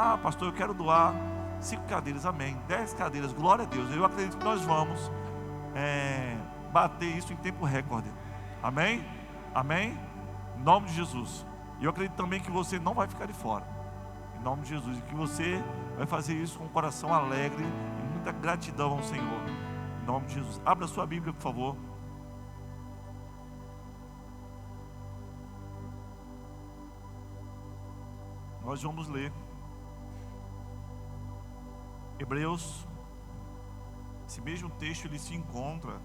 Ah, pastor, eu quero doar 5 cadeiras, amém. 10 cadeiras, glória a Deus. Eu acredito que nós vamos bater isso em tempo recorde. Amém? Amém? Em nome de Jesus. E eu acredito também que você não vai ficar de fora. Em nome de Jesus. E que você vai fazer isso com um coração alegre e muita gratidão ao Senhor. Em nome de Jesus. Abra sua Bíblia, por favor. Nós vamos ler Hebreus. Esse mesmo texto ele se encontra,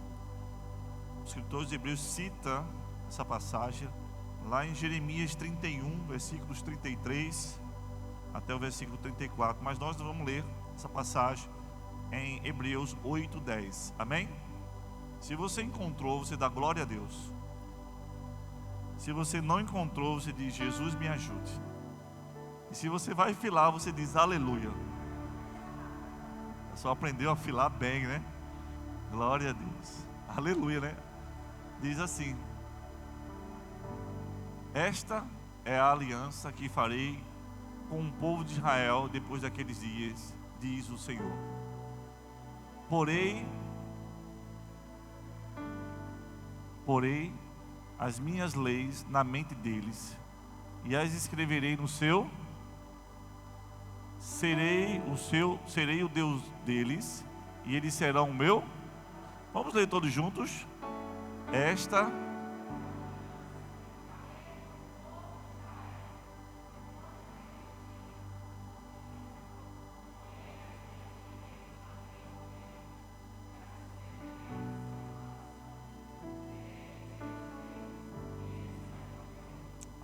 o escritor de Hebreus cita essa passagem lá em Jeremias 31, versículos 33 até o versículo 34. Mas nós vamos ler essa passagem em Hebreus 8:10. Amém? Se você encontrou, você dá glória a Deus. Se você não encontrou, você diz: Jesus, me ajude. E se você vai filar, você diz: aleluia. Só aprendeu a filar bem, né? Glória a Deus. Aleluia, né? Diz assim: esta é a aliança que farei com o povo de Israel depois daqueles dias, diz o Senhor. Porei as minhas leis na mente deles e as escreverei no seu. Serei o Deus deles e eles serão o meu. Vamos ler todos juntos. Esta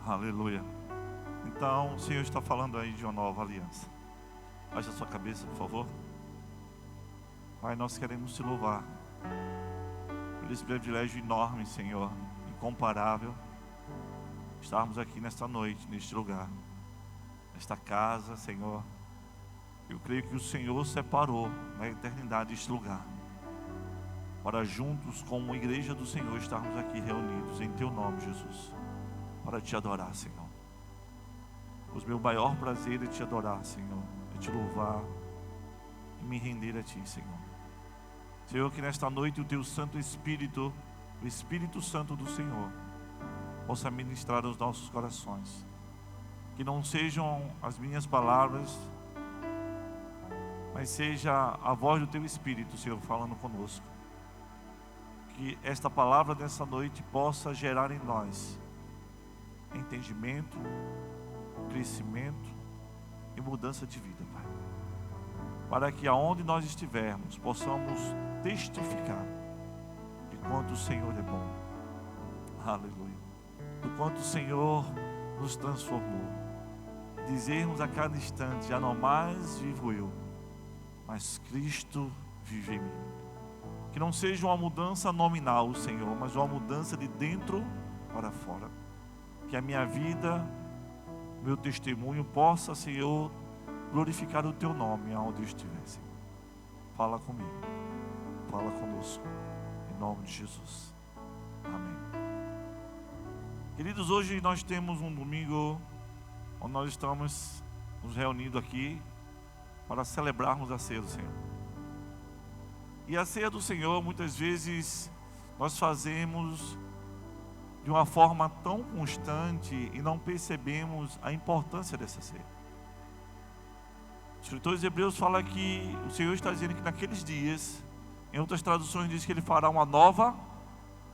aleluia. Então o Senhor está falando aí de uma nova aliança. Baixe a sua cabeça, por favor. Pai, nós queremos te louvar por esse privilégio enorme, Senhor, incomparável, estarmos aqui nesta noite, neste lugar, nesta casa, Senhor. Eu creio que o Senhor separou na eternidade este lugar, para juntos, como igreja do Senhor, estarmos aqui reunidos em Teu nome, Jesus, para Te adorar, Senhor. O meu maior prazer é Te adorar, Senhor, Te louvar e me render a Ti, Senhor. Senhor, que nesta noite o Teu Santo Espírito, o Espírito Santo do Senhor, possa ministrar aos nossos corações. Que não sejam as minhas palavras, mas seja a voz do Teu Espírito, Senhor, falando conosco. Que esta palavra dessa noite possa gerar em nós entendimento, crescimento e mudança de vida, Pai, para que aonde nós estivermos possamos testificar de quanto o Senhor é bom, aleluia, do quanto o Senhor nos transformou, dizermos a cada instante: já não mais vivo eu, mas Cristo vive em mim. Que não seja uma mudança nominal, Senhor, mas uma mudança de dentro para fora. Que a minha vida, meu testemunho possa, Senhor, glorificar o Teu nome aonde eu estiver, Senhor. Fala comigo, fala conosco, em nome de Jesus, amém. Queridos, hoje nós temos um domingo onde nós estamos nos reunindo aqui para celebrarmos a ceia do Senhor. E a ceia do Senhor, muitas vezes, nós fazemos de uma forma tão constante e não percebemos a importância dessa ceia. Os escritores hebreus falam que o Senhor está dizendo que naqueles dias, em outras traduções diz que Ele fará uma nova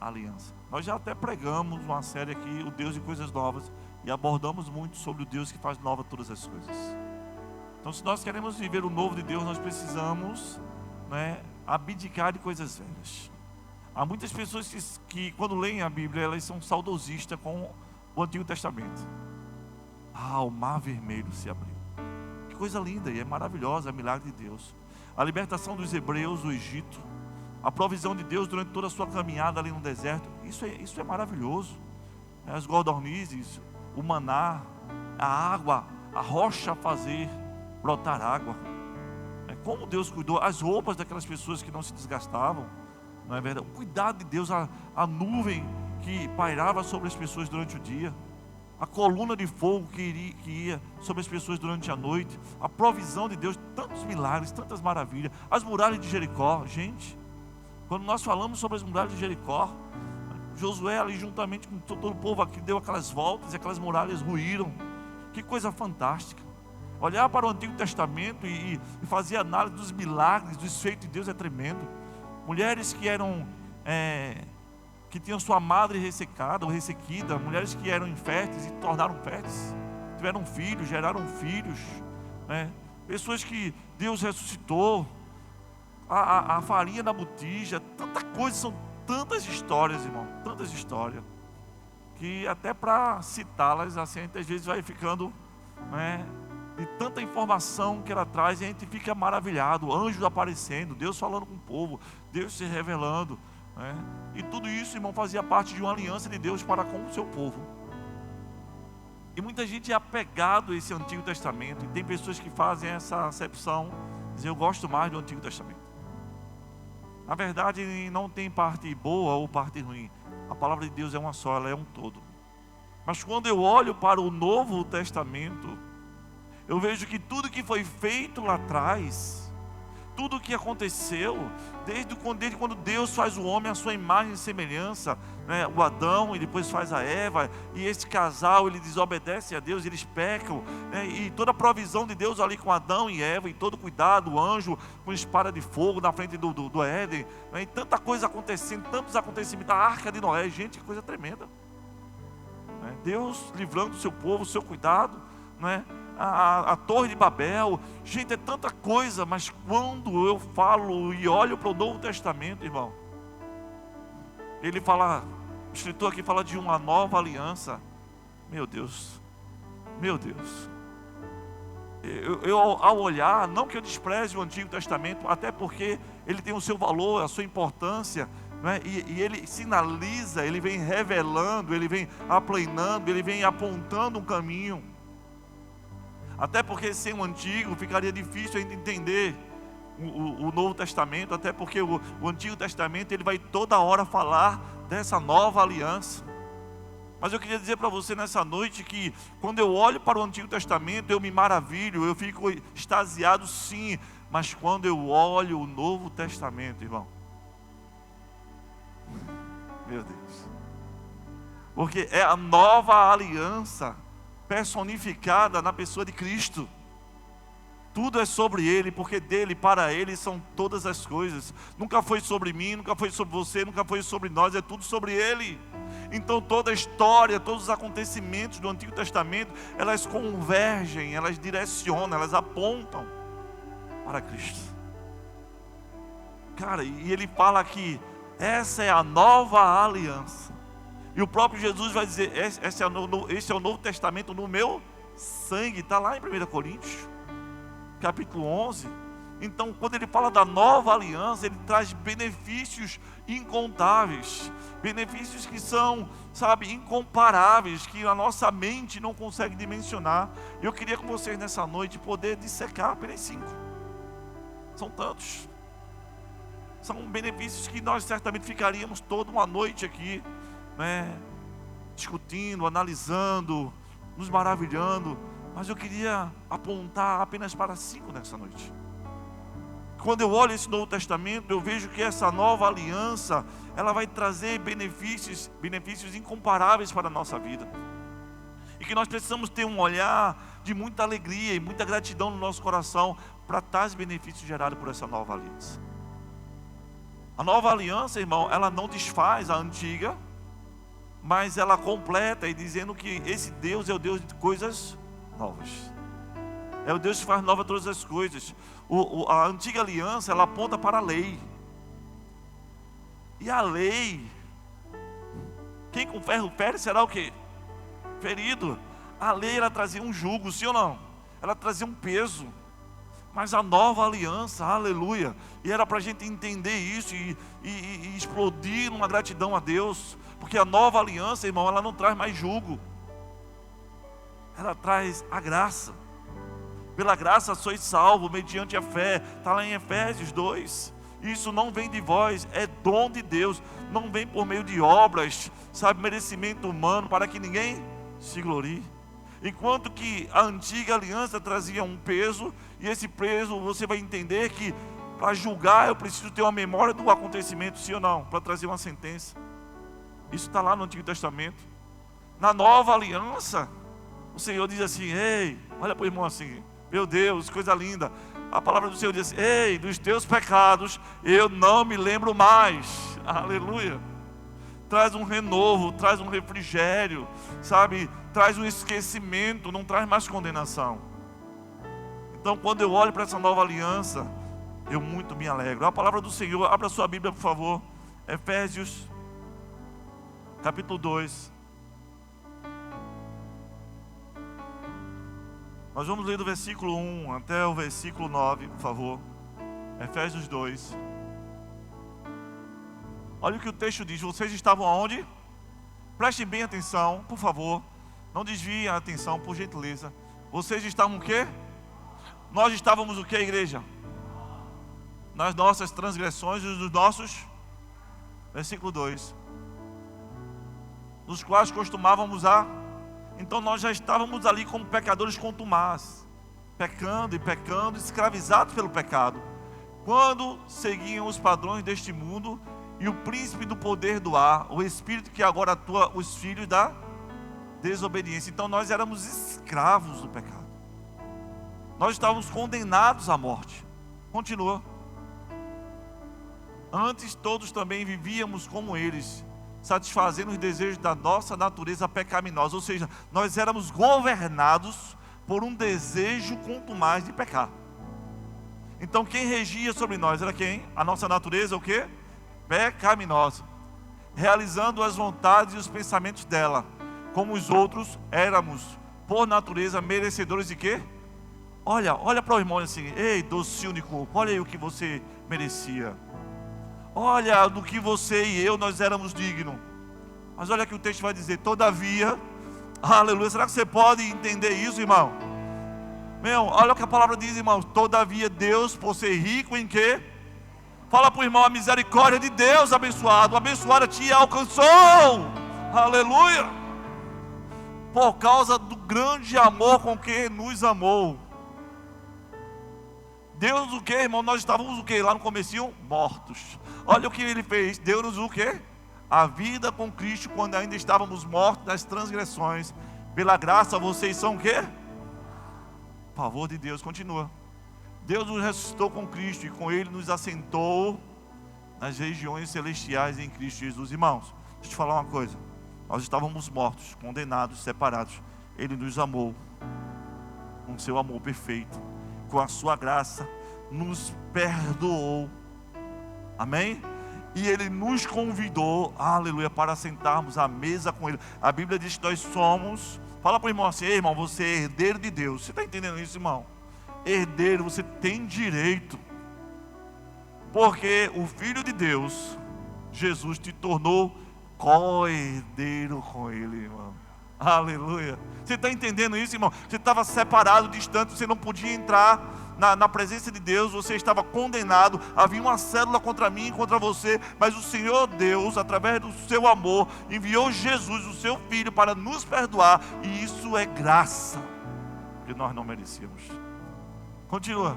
aliança. Nós já até pregamos uma série aqui, o Deus de coisas novas, e abordamos muito sobre o Deus que faz nova todas as coisas. Então, se nós queremos viver o novo de Deus, nós precisamos, abdicar de coisas velhas. Há muitas pessoas que quando leem a Bíblia, elas são saudosistas com o Antigo Testamento. O mar vermelho se abriu. Que coisa linda, e é maravilhosa, é milagre de Deus. A libertação dos hebreus do Egito, a provisão de Deus durante toda a sua caminhada ali no deserto, isso é maravilhoso. As codornizes, o maná, a água, a rocha fazer brotar água. Como Deus cuidou, as roupas daquelas pessoas que não se desgastavam, não é verdade? O cuidado de Deus, a nuvem que pairava sobre as pessoas durante o dia. a coluna de fogo que ia sobre as pessoas durante a noite, a provisão de Deus, tantos milagres, tantas maravilhas, as muralhas de Jericó. Gente, quando nós falamos sobre as muralhas de Jericó, Josué ali juntamente com todo o povo aqui deu aquelas voltas e aquelas muralhas ruíram. Que coisa fantástica. Olhar para o Antigo Testamento e fazer análise dos milagres, dos feitos de Deus é tremendo. Mulheres que eram que tinham sua madre ressecada ou ressequida, mulheres que eram inférteis e tornaram férteis, tiveram filhos, geraram filhos, né? Pessoas que Deus ressuscitou, a farinha da botija, tanta coisa, são tantas histórias, irmão, tantas histórias, que até para citá-las, assim, a gente às vezes vai ficando, né, de tanta informação que ela traz, e a gente fica maravilhado, anjos aparecendo, Deus falando com o povo, Deus se revelando, né? E tudo isso, irmão, fazia parte de uma aliança de Deus para com o seu povo. E muita gente é apegado a esse Antigo Testamento, e tem pessoas que fazem essa acepção, dizem, eu gosto mais do Antigo Testamento. Na verdade, não tem parte boa ou parte ruim. A palavra de Deus é uma só, ela é um todo. Mas quando eu olho para o Novo Testamento, eu vejo que tudo que foi feito lá atrás, tudo que aconteceu, desde quando Deus faz o homem à sua imagem e semelhança, né? O Adão e depois faz a Eva, e esse casal, ele desobedece a Deus, eles pecam, né? E toda a provisão de Deus ali com Adão e Eva, e todo o cuidado, o anjo com espada de fogo na frente do Éden, né? E tanta coisa acontecendo, tantos acontecimentos, a arca de Noé, gente, que coisa tremenda, né? Deus livrando o seu povo, o seu cuidado, né? A Torre de Babel, gente, é tanta coisa, mas quando eu falo e olho para o Novo Testamento, irmão, ele fala, o escritor aqui fala de uma nova aliança. Meu Deus, eu ao olhar, não que eu despreze o Antigo Testamento, até porque ele tem o seu valor, a sua importância, né? E ele sinaliza, ele vem revelando, ele vem aplanando, ele vem apontando um caminho. Até porque sem o Antigo ficaria difícil a gente entender o Novo Testamento, até porque o Antigo Testamento ele vai toda hora falar dessa nova aliança. Mas eu queria dizer para você nessa noite que quando eu olho para o Antigo Testamento eu me maravilho, eu fico extasiado, sim, mas quando eu olho o Novo Testamento, irmão, meu Deus, porque é a nova aliança personificada na pessoa de Cristo. Tudo é sobre Ele, porque dele, para Ele são todas as coisas. Nunca foi sobre mim, nunca foi sobre você, nunca foi sobre nós, é tudo sobre Ele. Então toda a história, todos os acontecimentos do Antigo Testamento, elas convergem, elas direcionam, elas apontam para Cristo. Cara, e ele fala que essa é a nova aliança. E o próprio Jesus vai dizer, esse é o Novo Testamento no meu sangue. Está lá em 1 Coríntios, capítulo 11. Então, quando ele fala da nova aliança, ele traz benefícios incontáveis. Benefícios que são, sabe, incomparáveis, que a nossa mente não consegue dimensionar. Eu queria com vocês nessa noite poder dissecar apenas 5. São tantos. São benefícios que nós certamente ficaríamos toda uma noite aqui, né, discutindo, analisando, nos maravilhando, mas eu queria apontar apenas para 5 nessa noite. Quando eu olho esse Novo Testamento, eu vejo que essa nova aliança, ela vai trazer benefícios incomparáveis para a nossa vida, e que nós precisamos ter um olhar de muita alegria e muita gratidão no nosso coração para tais benefícios gerados por essa nova aliança. A nova aliança, irmão, ela não desfaz a antiga, mas ela completa, e dizendo que esse Deus é o Deus de coisas novas. É o Deus que faz nova todas as coisas. A antiga aliança, ela aponta para a lei. E a lei, quem com ferro fere será o quê? Ferido. A lei, ela trazia um jugo, sim ou não? Ela trazia um peso. Mas a nova aliança, aleluia, e era para a gente entender isso e explodir numa gratidão a Deus, porque a nova aliança, irmão, ela não traz mais jugo, ela traz a graça. Pela graça sois salvos mediante a fé, está lá em Efésios 2. Isso não vem de vós, é dom de Deus, não vem por meio de obras, sabe, merecimento humano, para que ninguém se glorie. Enquanto que a antiga aliança trazia um peso, e esse peso você vai entender que para julgar eu preciso ter uma memória do acontecimento, sim ou não, para trazer uma sentença. Isso está lá no Antigo Testamento. Na nova aliança, o Senhor diz assim: ei, olha para o irmão assim, meu Deus, coisa linda. A palavra do Senhor diz assim: ei, dos teus pecados eu não me lembro mais. Aleluia. Traz um renovo, traz um refrigério, sabe? Traz um esquecimento, não traz mais condenação. Então, quando eu olho para essa nova aliança, eu muito me alegro. A palavra do Senhor, abra sua Bíblia, por favor. Efésios, capítulo 2. Nós vamos ler do versículo 1 até o versículo 9, por favor. Efésios 2. Olha o que o texto diz. Vocês estavam aonde? Prestem bem atenção, por favor. Não desviem a atenção, por gentileza. Vocês estavam o quê? Nós estávamos o quê, igreja? Nas nossas transgressões e nos nossos, versículo 2, nos quais costumávamos então nós já estávamos ali como pecadores contumaz, pecando e pecando, escravizados pelo pecado, quando seguiam os padrões deste mundo e o príncipe do poder do ar, o espírito que agora atua os filhos da desobediência. Então nós éramos escravos do pecado, nós estávamos condenados à morte. Continua. Antes todos também vivíamos como eles, satisfazendo os desejos da nossa natureza pecaminosa. Ou seja, nós éramos governados por um desejo contumaz de pecar. Então quem regia sobre nós era quem? A nossa natureza o quê? Pecaminosa. Realizando as vontades e os pensamentos dela. Como os outros éramos, por natureza, merecedores de quê? Olha para o irmão assim: ei, docinho de coco, olha aí o que você merecia. Olha do que você e eu, nós éramos dignos. Mas olha que o texto vai dizer: todavia, aleluia. Será que você pode entender isso, irmão? Meu, olha o que a palavra diz, irmão. Todavia Deus, por ser rico em quê? Fala para o irmão: a misericórdia de Deus abençoado, abençoada te alcançou. Aleluia. Por causa do grande amor com que nos amou. Deus o que, irmão? Nós estávamos o que? Lá no comecinho, mortos. Olha o que ele fez. Deu-nos o que? A vida com Cristo, quando ainda estávamos mortos nas transgressões. Pela graça vocês são o que? Favor de Deus. Continua. Deus nos ressuscitou com Cristo e com Ele nos assentou nas regiões celestiais em Cristo Jesus. Irmãos, deixa eu te falar uma coisa. Nós estávamos mortos, condenados, separados. Ele nos amou com seu amor perfeito, com a sua graça, nos perdoou. Amém? E Ele nos convidou, aleluia, para sentarmos à mesa com Ele. A Bíblia diz que nós somos, fala para o irmão assim: ei, irmão, você é herdeiro de Deus. Você está entendendo isso, irmão? Herdeiro, você tem direito, porque o Filho de Deus, Jesus, te tornou co-herdeiro com Ele, irmão. Aleluia. Você está entendendo isso, irmão? Você estava separado, distante, você não podia entrar na presença de Deus, você estava condenado, havia uma célula contra mim e contra você, mas o Senhor Deus, através do seu amor, enviou Jesus, o seu Filho, para nos perdoar, e isso é graça, que nós não merecíamos. Continua.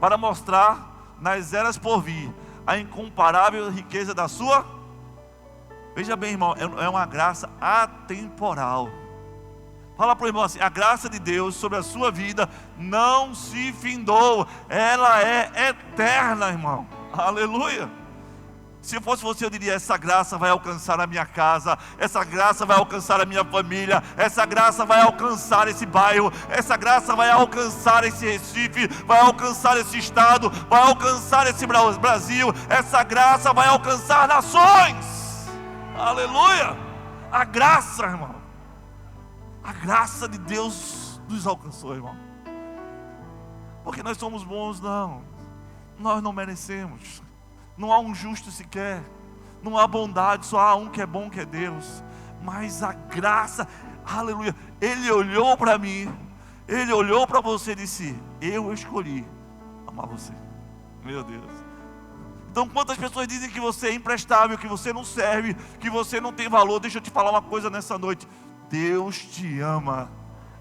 Para mostrar nas eras por vir a incomparável riqueza da sua. Veja bem, irmão, é uma graça atemporal. Fala para o irmão assim: a graça de Deus sobre a sua vida não se findou, ela é eterna, irmão. Aleluia. Se fosse você, eu diria: essa graça vai alcançar a minha casa, essa graça vai alcançar a minha família, essa graça vai alcançar esse bairro, essa graça vai alcançar esse Recife, vai alcançar esse estado, vai alcançar esse Brasil, essa graça vai alcançar nações. Aleluia. A graça, irmão, a graça de Deus nos alcançou, irmão. Porque nós somos bons? Não, nós não merecemos. Não há um justo sequer, não há bondade, só há um que é bom, que é Deus. Mas a graça, aleluia, Ele olhou para mim, Ele olhou para você e disse: eu escolhi amar você. Meu Deus. Então quantas pessoas dizem que você é imprestável, que você não serve, que você não tem valor? Deixa eu te falar uma coisa nessa noite: Deus te ama.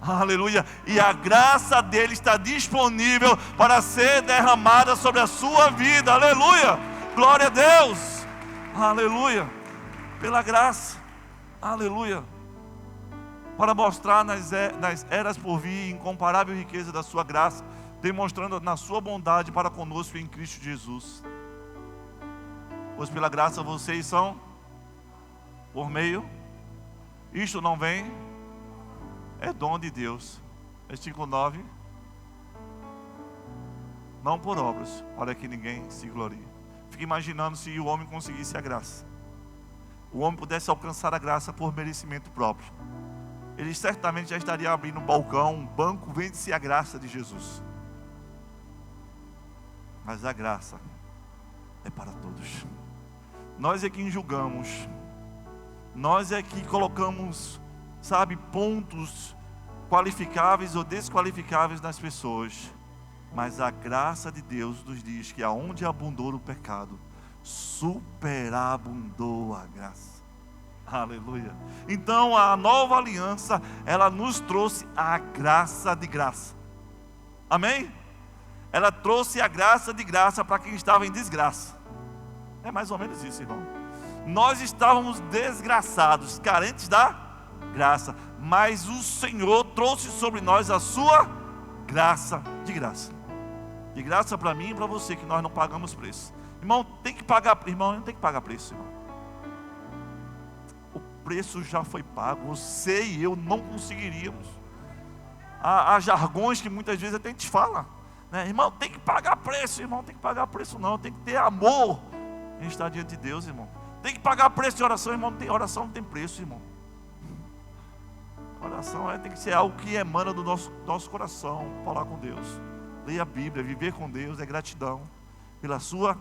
Aleluia. E a graça dele está disponível para ser derramada sobre a sua vida. Aleluia. Glória a Deus. Aleluia. Pela graça. Aleluia. Para mostrar nas eras por vir incomparável riqueza da sua graça, demonstrando na sua bondade para conosco em Cristo Jesus. Pois pela graça vocês são por meio, isto não vem, é dom de Deus. Versículo 9. Não por obras, para que ninguém se glorie. Fique imaginando se o homem conseguisse a graça. O homem pudesse alcançar a graça por merecimento próprio. Ele certamente já estaria abrindo um balcão, um banco, vende-se a graça de Jesus. Mas a graça é para todos. Nós é quem julgamos. Nós é que colocamos, pontos qualificáveis ou desqualificáveis nas pessoas. Mas a graça de Deus nos diz que aonde abundou o pecado, superabundou a graça. Aleluia. Então a nova aliança, ela nos trouxe a graça de graça. Amém? Ela trouxe a graça de graça para quem estava em desgraça. É mais ou menos isso, irmão. Nós estávamos desgraçados, carentes da graça, mas o Senhor trouxe sobre nós a sua graça de graça. De graça para mim e para você, que nós não pagamos preço. Irmão, tem que pagar, irmão, não tem que pagar preço, irmão. O preço já foi pago, você e eu não conseguiríamos. Há jargões que muitas vezes até a gente fala, né? Irmão, tem que pagar preço, irmão, tem que pagar preço não, tem que ter amor em estar diante de Deus, irmão. Tem que pagar preço de oração, irmão, oração não tem preço, irmão. Oração tem que ser algo que emana do nosso coração, falar com Deus. Ler a Bíblia, viver com Deus é gratidão pela sua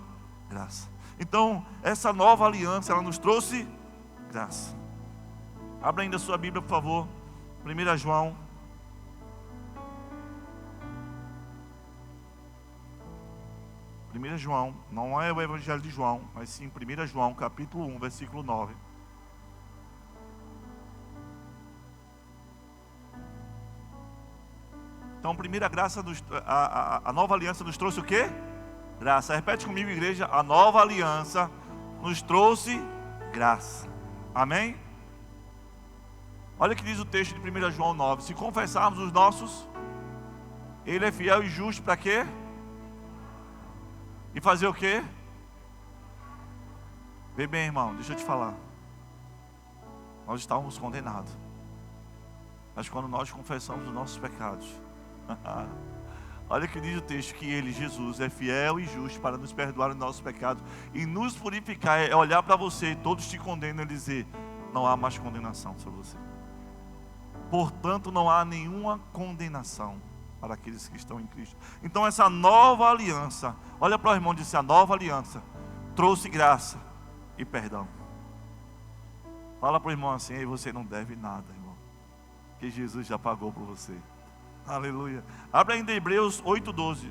graça. Então, essa nova aliança, ela nos trouxe graça. Abra ainda a sua Bíblia, por favor. 1 João. João, não é o Evangelho de João, mas sim 1 João, capítulo 1, versículo 9. Então, a nova aliança nos trouxe o quê? Graça. Repete comigo, igreja. A nova aliança nos trouxe graça. Amém? Olha o que diz o texto de 1 João 9. Se confessarmos os nossos, Ele é fiel e justo para quê? E fazer o quê? Vê bem, irmão, deixa eu te falar. Nós estávamos condenados. Mas quando nós confessamos os nossos pecados, olha o que diz o texto, que Ele, Jesus, é fiel e justo para nos perdoar os nossos pecados e nos purificar. É olhar para você e todos te condenam e dizer: não há mais condenação sobre você. Portanto, não há nenhuma condenação para aqueles que estão em Cristo. Então essa nova aliança, olha para o irmão e diz: a nova aliança trouxe graça e perdão. Fala para o irmão assim: aí você não deve nada, irmão, que Jesus já pagou por você. Aleluia. Abra ainda Hebreus 8:12.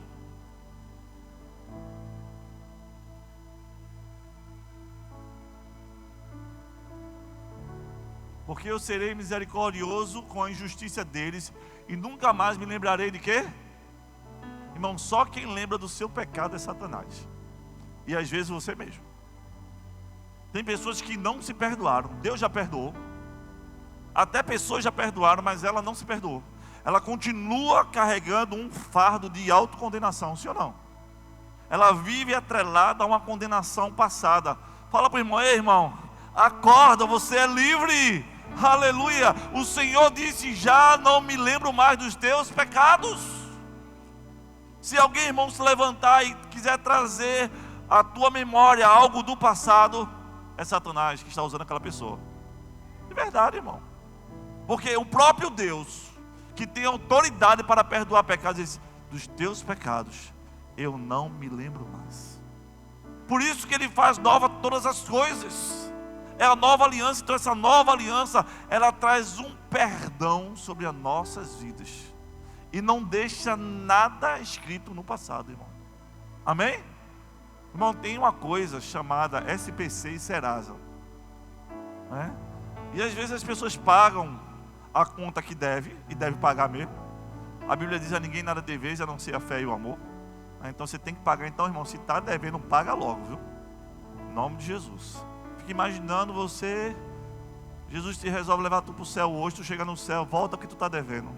Porque eu serei misericordioso com a injustiça deles e nunca mais me lembrarei de quê? Irmão, só quem lembra do seu pecado é Satanás. E às vezes você mesmo. Tem pessoas que não se perdoaram. Deus já perdoou. Até pessoas já perdoaram, mas ela não se perdoou. Ela continua carregando um fardo de autocondenação, sim ou não? Ela vive atrelada a uma condenação passada. Fala para o irmão: ei, irmão, acorda, você é livre. Aleluia. O Senhor disse: já não me lembro mais dos teus pecados. Se alguém, irmão, se levantar e quiser trazer à tua memória algo do passado, é Satanás que está usando aquela pessoa. De verdade, irmão. Porque o próprio Deus, que tem autoridade para perdoar pecados, diz: dos teus pecados eu não me lembro mais. Por isso que Ele faz nova todas as coisas. É a nova aliança. Então essa nova aliança, ela traz um perdão sobre as nossas vidas e não deixa nada escrito no passado, irmão. Amém? Irmão, tem uma coisa chamada SPC e Serasa, né? E às vezes as pessoas pagam a conta que deve, e deve pagar mesmo. A Bíblia diz: a ninguém nada deveis, a não ser a fé e o amor. Então você tem que pagar. Então, irmão, se está devendo, paga logo, viu? Em nome de Jesus. Fica imaginando você, Jesus te resolve levar tu para o céu hoje, tu chega no céu, volta porque tu está devendo.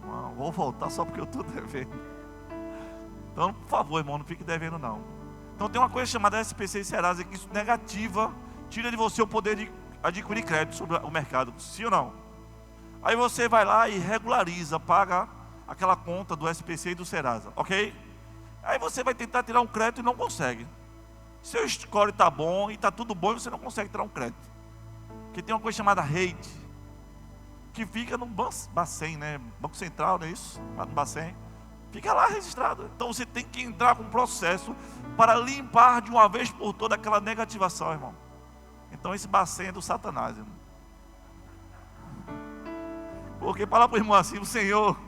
Irmão, vou voltar só porque eu estou devendo. Então, por favor, irmão, não fique devendo não. Então tem uma coisa chamada SPC e Serasa, que isso negativa, tira de você o poder de adquirir crédito sobre o mercado, sim ou não? Aí você vai lá e regulariza, paga aquela conta do SPC e do Serasa, ok? Aí você vai tentar tirar um crédito e não consegue. Seu score está bom e está tudo bom e você não consegue tirar um crédito. Porque tem uma coisa chamada rate, que fica no Bacen, né? Banco Central, não é isso? Lá no Bacen. Fica lá registrado. Então você tem que entrar com um processo para limpar de uma vez por toda aquela negativação, irmão. Então esse Bacen é do Satanás, irmão. Porque fala para o irmão assim: o Senhor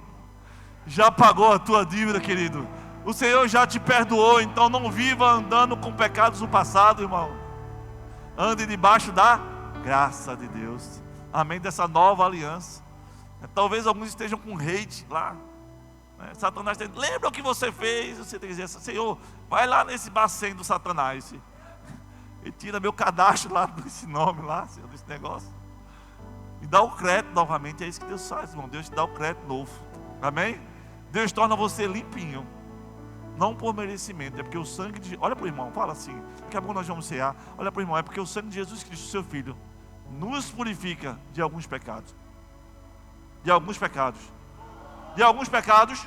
já pagou a tua dívida, querido. O Senhor já te perdoou. Então não viva andando com pecados do passado, irmão. Ande debaixo da graça de Deus. Amém? Dessa nova aliança. Talvez alguns estejam com hate lá. Satanás tem: lembra o que você fez? Você tem que dizer: Senhor, vai lá nesse Bacen do Satanás e tira meu cadastro lá desse nome lá, Senhor, desse negócio. E dá o crédito novamente. É isso que Deus faz, irmão. Deus te dá o crédito novo. Amém? Deus torna você limpinho. Não por merecimento, é porque o sangue de... Olha para o irmão, fala assim, daqui a pouco nós vamos cear. Olha para o irmão, é porque o sangue de Jesus Cristo, seu Filho, nos purifica de alguns pecados. De alguns pecados. De alguns pecados.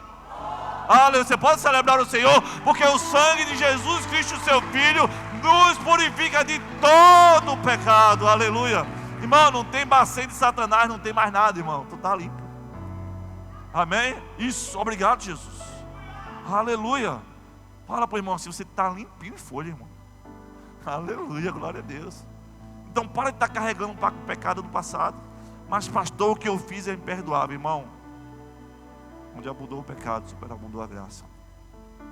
Aleluia, você pode celebrar o Senhor, porque o sangue de Jesus Cristo, seu Filho, nos purifica de todo o pecado. Aleluia. Irmão, não tem Bacen de Satanás, não tem mais nada, irmão. Tu está limpo. Amém? Isso, obrigado, Jesus. Aleluia. Fala para o irmão assim: você está limpinho em folha, irmão. Aleluia, glória a Deus. Então para de estar carregando o pecado do passado. Mas pastor, o que eu fiz é imperdoável, irmão. Onde abundou o pecado, superabundou a graça.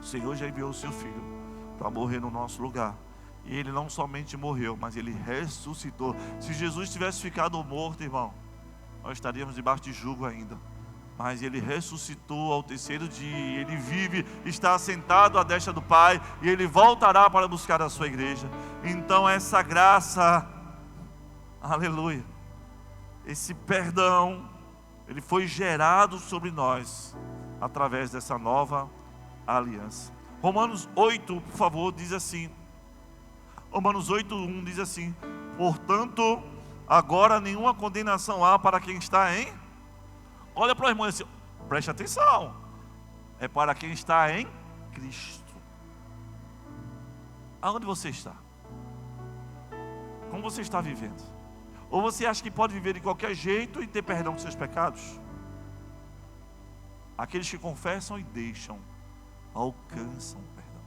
O Senhor já enviou o seu Filho para morrer no nosso lugar. E Ele não somente morreu, mas Ele ressuscitou. Se Jesus tivesse ficado morto, irmão, nós estaríamos debaixo de jugo ainda. Mas Ele ressuscitou ao terceiro dia. Ele vive, está assentado à destra do Pai. E Ele voltará para buscar a sua igreja. Então essa graça, aleluia, esse perdão, ele foi gerado sobre nós através dessa nova aliança. Romanos 8, por favor, diz assim. Romanos 8:1 diz assim: portanto, agora nenhuma condenação há para quem está em... Olha para o irmão e diz: preste atenção. É para quem está em Cristo. Aonde você está? Como você está vivendo? Ou você acha que pode viver de qualquer jeito e ter perdão dos seus pecados? Aqueles que confessam e deixam, alcançam perdão.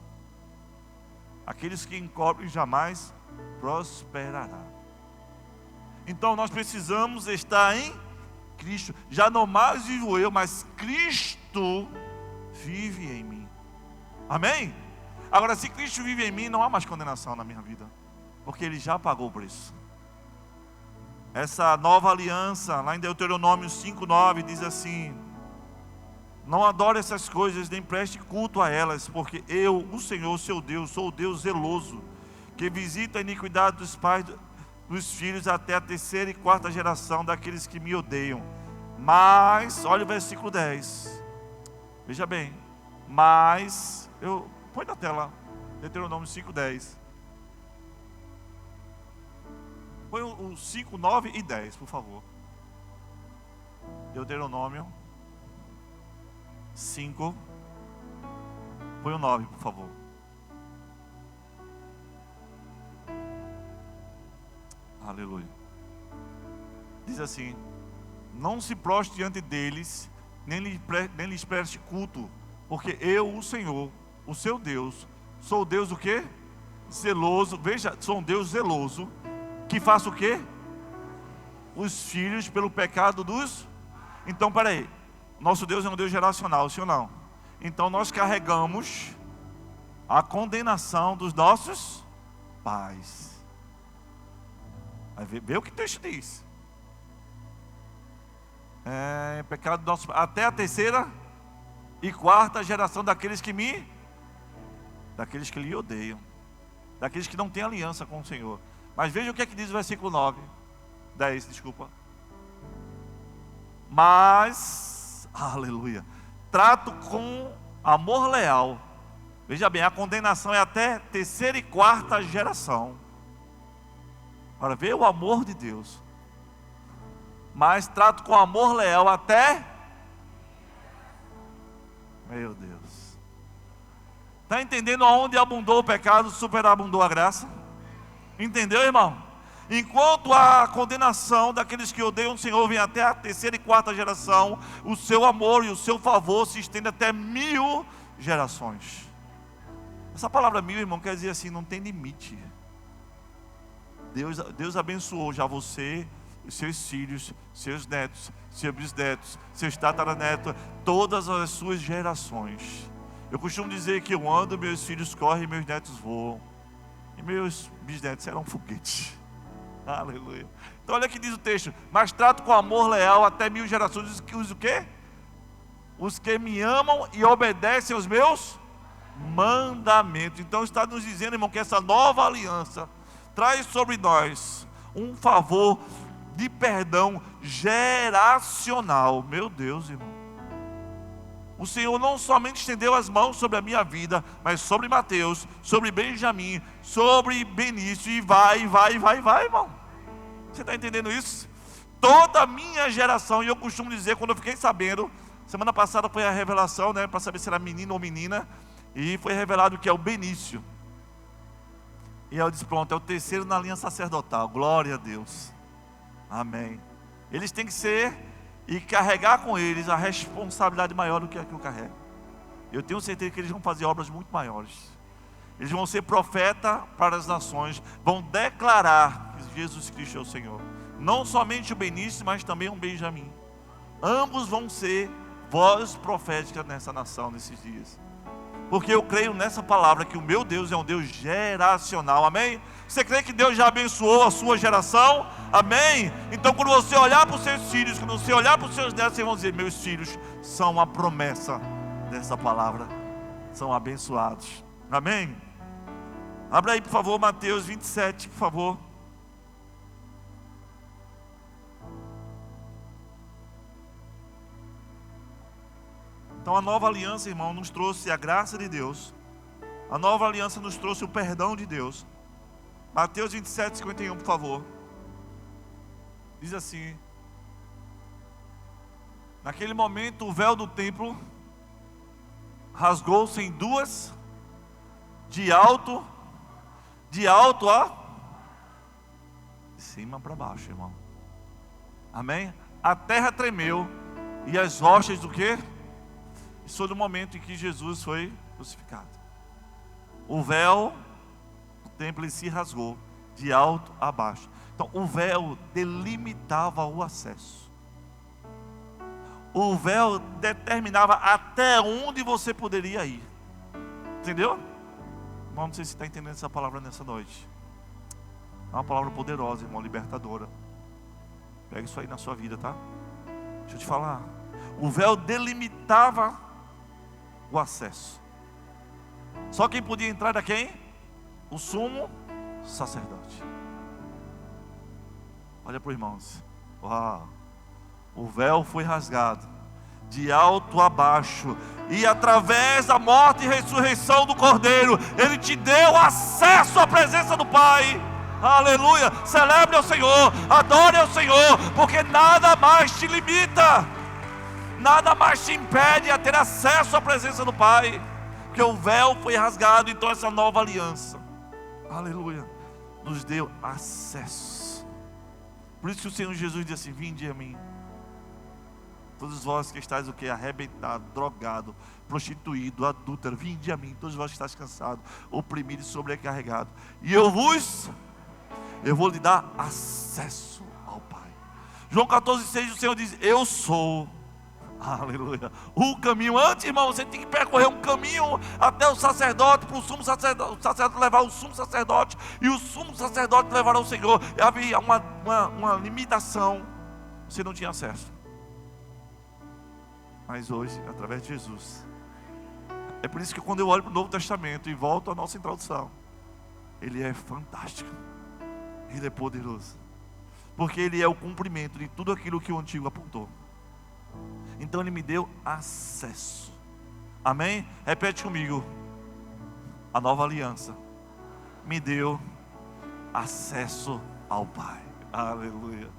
Aqueles que encobrem jamais prosperará. Então nós precisamos estar em Cristo. Já não mais vivo eu, mas Cristo vive em mim. Amém? Agora, se Cristo vive em mim, não há mais condenação na minha vida, porque Ele já pagou o preço. Essa nova aliança, lá em Deuteronômio 5:9, diz assim: não adore essas coisas, nem preste culto a elas, porque eu, o Senhor, seu Deus, sou o Deus zeloso, que visita a iniquidade dos pais dos filhos até a terceira e quarta geração daqueles que me odeiam. Mas, olha o versículo 10. Veja bem. Mas, põe na tela, Deuteronômio 5:10. Põe o 5, 9 e 10, por favor. Deuteronômio 5. Põe o 9, por favor. Aleluia. Diz assim: não se prostre diante deles, nem lhes preste culto, porque eu, o Senhor, o seu Deus, sou o Deus o quê? Zeloso. Veja, sou um Deus zeloso, que faça o quê? Os filhos pelo pecado dos... Então, peraí, nosso Deus é um Deus geracional, sim ou não? Então nós carregamos a condenação dos nossos pais. Vai ver o que o texto diz. Pecado nosso, até a terceira e quarta geração daqueles que lhe odeiam, daqueles que não têm aliança com o Senhor. Mas veja o que é que diz o versículo 10, desculpa. Mas, aleluia, trato com amor leal. Veja bem, a condenação é até terceira e quarta geração. Agora vê o amor de Deus. Mas trato com amor leal até... Meu Deus. Está entendendo aonde abundou o pecado, superabundou a graça? Entendeu, irmão? Enquanto a condenação daqueles que odeiam o Senhor vem até a terceira e quarta geração, o seu amor e o seu favor se estende até 1000 gerações. Essa palavra 1000, irmão, quer dizer assim, não tem limite. Deus abençoou já você, os seus filhos, seus netos, seus bisnetos, seus tataranetos, todas as suas gerações. Eu costumo dizer que eu ando, meus filhos correm, meus netos voam, e meus bisnetos serão foguetes. Aleluia. Então olha o que diz o texto: mas trato com amor leal até 1000 gerações os o quê? Os que me amam e obedecem aos meus mandamentos. Então está nos dizendo, irmão, que essa nova aliança traz sobre nós um favor de perdão geracional. Meu Deus, irmão. O Senhor não somente estendeu as mãos sobre a minha vida, mas sobre Mateus, sobre Benjamim, sobre Benício, e vai, irmão. Você está entendendo isso? Toda a minha geração, e eu costumo dizer, quando eu fiquei sabendo, semana passada foi a revelação, né, para saber se era menino ou menina, e foi revelado que é o Benício. E eu disse, pronto, é o terceiro na linha sacerdotal. Glória a Deus. Amém. Eles têm que ser e carregar com eles a responsabilidade maior do que a que eu carrego. Eu tenho certeza que eles vão fazer obras muito maiores. Eles vão ser profeta para as nações, vão declarar que Jesus Cristo é o Senhor. Não somente o Benício, mas também o Benjamim. Ambos vão ser voz profética nessa nação, nesses dias. Porque eu creio nessa palavra que o meu Deus é um Deus geracional, amém? Você crê que Deus já abençoou a sua geração? Amém? Então quando você olhar para os seus filhos, quando você olhar para os seus netos, vocês vão dizer, meus filhos são a promessa dessa palavra, são abençoados, amém? Abra aí por favor Mateus 27, por favor. Então a nova aliança, irmão, nos trouxe a graça de Deus. A nova aliança nos trouxe o perdão de Deus. Mateus 27, 51, por favor. Diz assim: naquele momento o véu do templo rasgou-se em duas, de alto a de cima para baixo, irmão. Amém? A terra tremeu e as rochas do quê? Isso foi no momento em que Jesus foi crucificado. O véu do templo se rasgou de alto a baixo. Então o véu delimitava o acesso. O véu determinava até onde você poderia ir. Entendeu? Irmão, não sei se você está entendendo essa palavra nessa noite. É uma palavra poderosa, irmão, libertadora. Pega isso aí na sua vida, tá? Deixa eu te falar. O véu delimitava o acesso. Só quem podia entrar era quem? O sumo sacerdote. Olha para os irmãos. Uau. O véu foi rasgado de alto a baixo, e através da morte e ressurreição do Cordeiro, Ele te deu acesso à presença do Pai. Aleluia. Celebre ao Senhor, adore ao Senhor, porque nada mais te limita, nada mais te impede a ter acesso à presença do Pai, porque o véu foi rasgado. Então essa nova aliança, aleluia, nos deu acesso. Por isso que o Senhor Jesus disse assim: vinde a mim, todos vós que estáis o que? Arrebentado, drogado, prostituído, adúltero, vinde a mim, todos vós que estáis cansados, oprimidos e sobrecarregados, e eu vou lhe dar acesso ao Pai. João 14,6, o Senhor diz: eu sou, aleluia, o caminho. Antes, irmão, você tem que percorrer um caminho até o sacerdote, para o sumo sacerdote, o sacerdote levar o sumo sacerdote, e o sumo sacerdote levar ao Senhor. E havia uma limitação, você não tinha acesso. mas hoje, através de Jesus. É por isso que quando eu olho para o Novo Testamento e volto à nossa introdução, ele é fantástico, ele é poderoso, porque ele é o cumprimento de tudo aquilo que o Antigo apontou. Então ele me deu acesso. Amém? Repete comigo. A nova aliança me deu acesso ao Pai. Aleluia.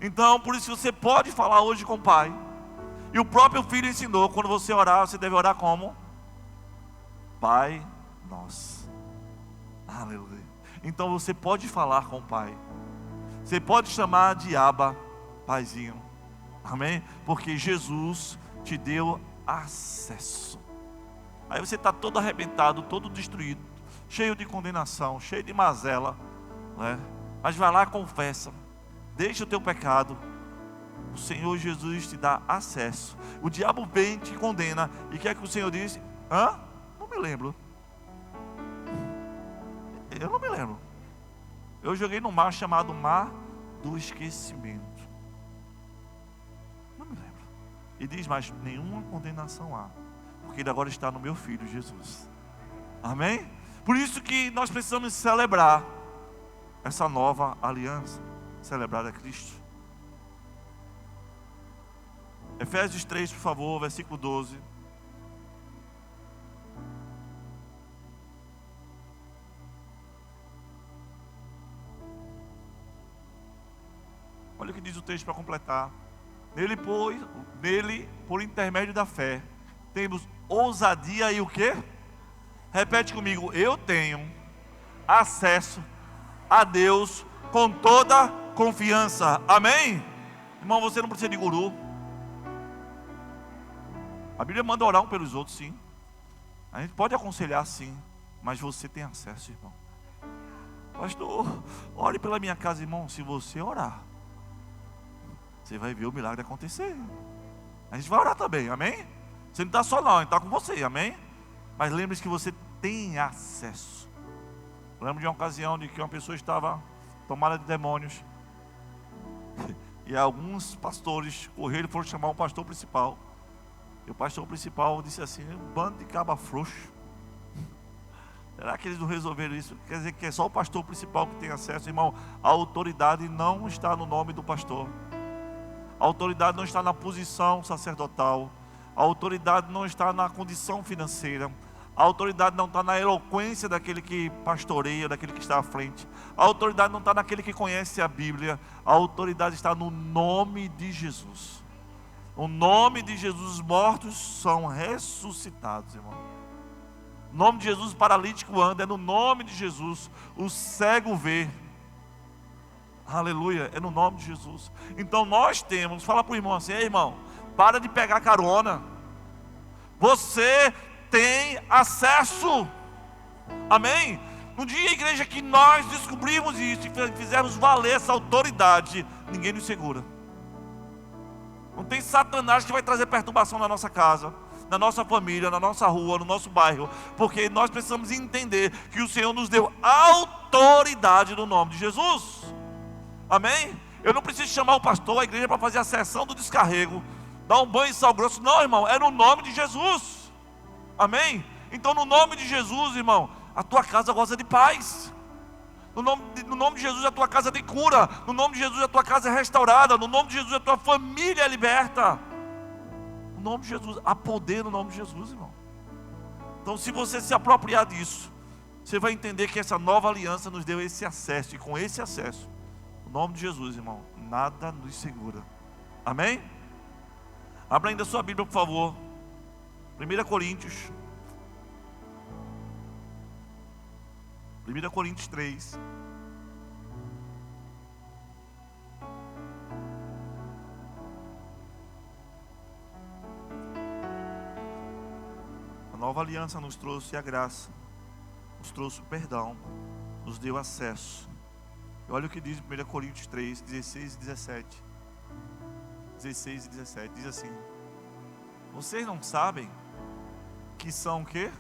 Então, por isso você pode falar hoje com o Pai. E o próprio Filho ensinou, quando você orar, você deve orar como? Pai nosso. Aleluia. Então você pode falar com o Pai. Você pode chamar de Abba, Paizinho. Amém? Porque Jesus te deu acesso. Aí você está todo arrebentado, todo destruído, cheio de condenação, cheio de mazela, né? Mas vai lá e confessa. Deixa o teu pecado. O Senhor Jesus te dá acesso. O diabo vem e te condena. E quer que o Senhor diz? Hã? Não me lembro. Eu não me lembro. Eu joguei no mar chamado Mar do Esquecimento. Não me lembro. E diz, mas nenhuma condenação há, porque ele agora está no meu Filho Jesus. Amém? Por isso que nós precisamos celebrar essa nova aliança. Celebrar a Cristo. Efésios 3, por favor, versículo 12. Olha o que diz o texto para completar. Nele, por intermédio da fé, temos ousadia e o quê? Repete comigo. Eu tenho acesso a Deus com toda confiança. Amém? Irmão, você não precisa de guru. A Bíblia manda orar um pelos outros, sim. A gente pode aconselhar, sim. Mas você tem acesso, irmão. Pastor, ore pela minha casa, irmão. Se você orar, você vai ver o milagre acontecer. A gente vai orar também, amém? Você não está só não, a gente está com você, amém? Mas lembre-se que você tem acesso. Eu lembro de uma ocasião de que uma pessoa estava tomada de demônios. E alguns pastores correram e foram chamar o pastor principal. E o pastor principal disse assim: um bando de caba frouxo. Será que eles não resolveram isso? Quer dizer que é só o pastor principal que tem acesso, irmão? A autoridade não está no nome do pastor. A autoridade não está na posição sacerdotal. A autoridade não está na condição financeira. A autoridade não está na eloquência daquele que pastoreia, daquele que está à frente. A autoridade não está naquele que conhece a Bíblia. A autoridade está no nome de Jesus. O nome de Jesus, os mortos são ressuscitados, irmão. No nome de Jesus, o paralítico anda. É no nome de Jesus, o cego vê. Aleluia, é no nome de Jesus. Então nós temos, fala para o irmão assim: ei, irmão, para de pegar carona. Você tem acesso. Amém? No dia, igreja, que nós descobrimos isso e fizermos valer essa autoridade, ninguém nos segura. Não tem Satanás que vai trazer perturbação na nossa casa, na nossa família, na nossa rua, no nosso bairro, porque nós precisamos entender que o Senhor nos deu autoridade no nome de Jesus. Amém? Eu não preciso chamar o pastor, a igreja, para fazer a sessão do descarrego, dar um banho em sal grosso. Não, irmão, é no nome de Jesus. Amém? Então, no nome de Jesus, irmão, a tua casa goza de paz. No nome de Jesus, a tua casa tem cura. No nome de Jesus, a tua casa é restaurada. No nome de Jesus, a tua família é liberta. No nome de Jesus, há poder no nome de Jesus, irmão. Então, se você se apropriar disso, você vai entender que essa nova aliança nos deu esse acesso. E com esse acesso, no nome de Jesus, irmão, nada nos segura. Amém? Abra ainda a sua Bíblia, por favor. 1 Coríntios 3. A nova aliança nos trouxe a graça, nos trouxe o perdão, nos deu acesso. E olha o que diz 1 Coríntios 3, 16 e 17. 16 e 17, diz assim: vocês não sabem que são o quê?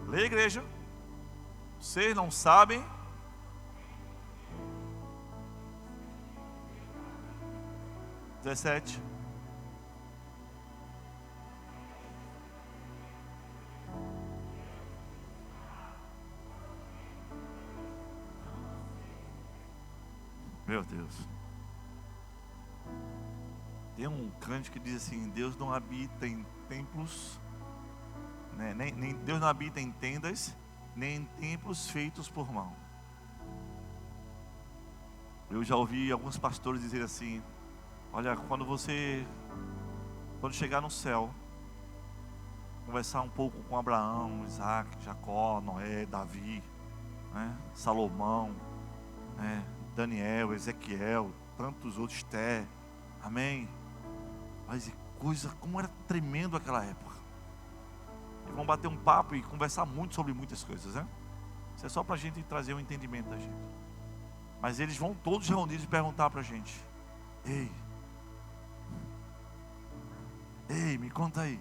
Lê, igreja. Vocês não sabem. 17. Meu Deus. Tem um cântico que diz assim: Deus não habita em templos, né? nem Deus não habita em tendas, nem em templos feitos por mão. Eu já ouvi alguns pastores dizer assim: olha, quando chegar no céu, conversar um pouco com Abraão, Isaac, Jacó, Noé, Davi, né? Salomão, né? Daniel, Ezequiel, tantos outros, Esté, amém? Mas coisa, como era tremendo aquela época. E vão bater um papo e conversar muito sobre muitas coisas, né? Isso é só para a gente trazer um entendimento da gente. Mas eles vão todos reunidos e perguntar para a gente: Ei, me conta aí,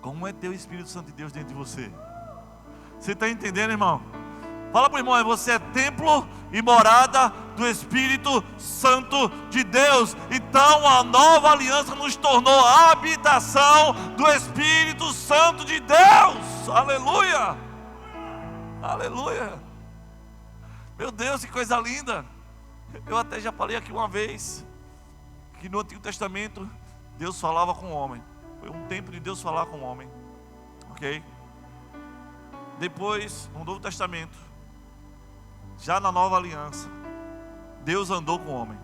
como é ter o Espírito Santo de Deus dentro de você? Você está entendendo, irmão? Fala para o irmão: você é templo e morada do Espírito Santo de Deus. Então a nova aliança nos tornou a habitação do Espírito Santo de Deus. Aleluia, aleluia. Meu Deus, que coisa linda. Eu até já falei aqui uma vez que no Antigo Testamento Deus falava com o homem. Foi um tempo de Deus falar com o homem, ok? Depois, no Novo Testamento, já na nova aliança, Deus andou com o homem,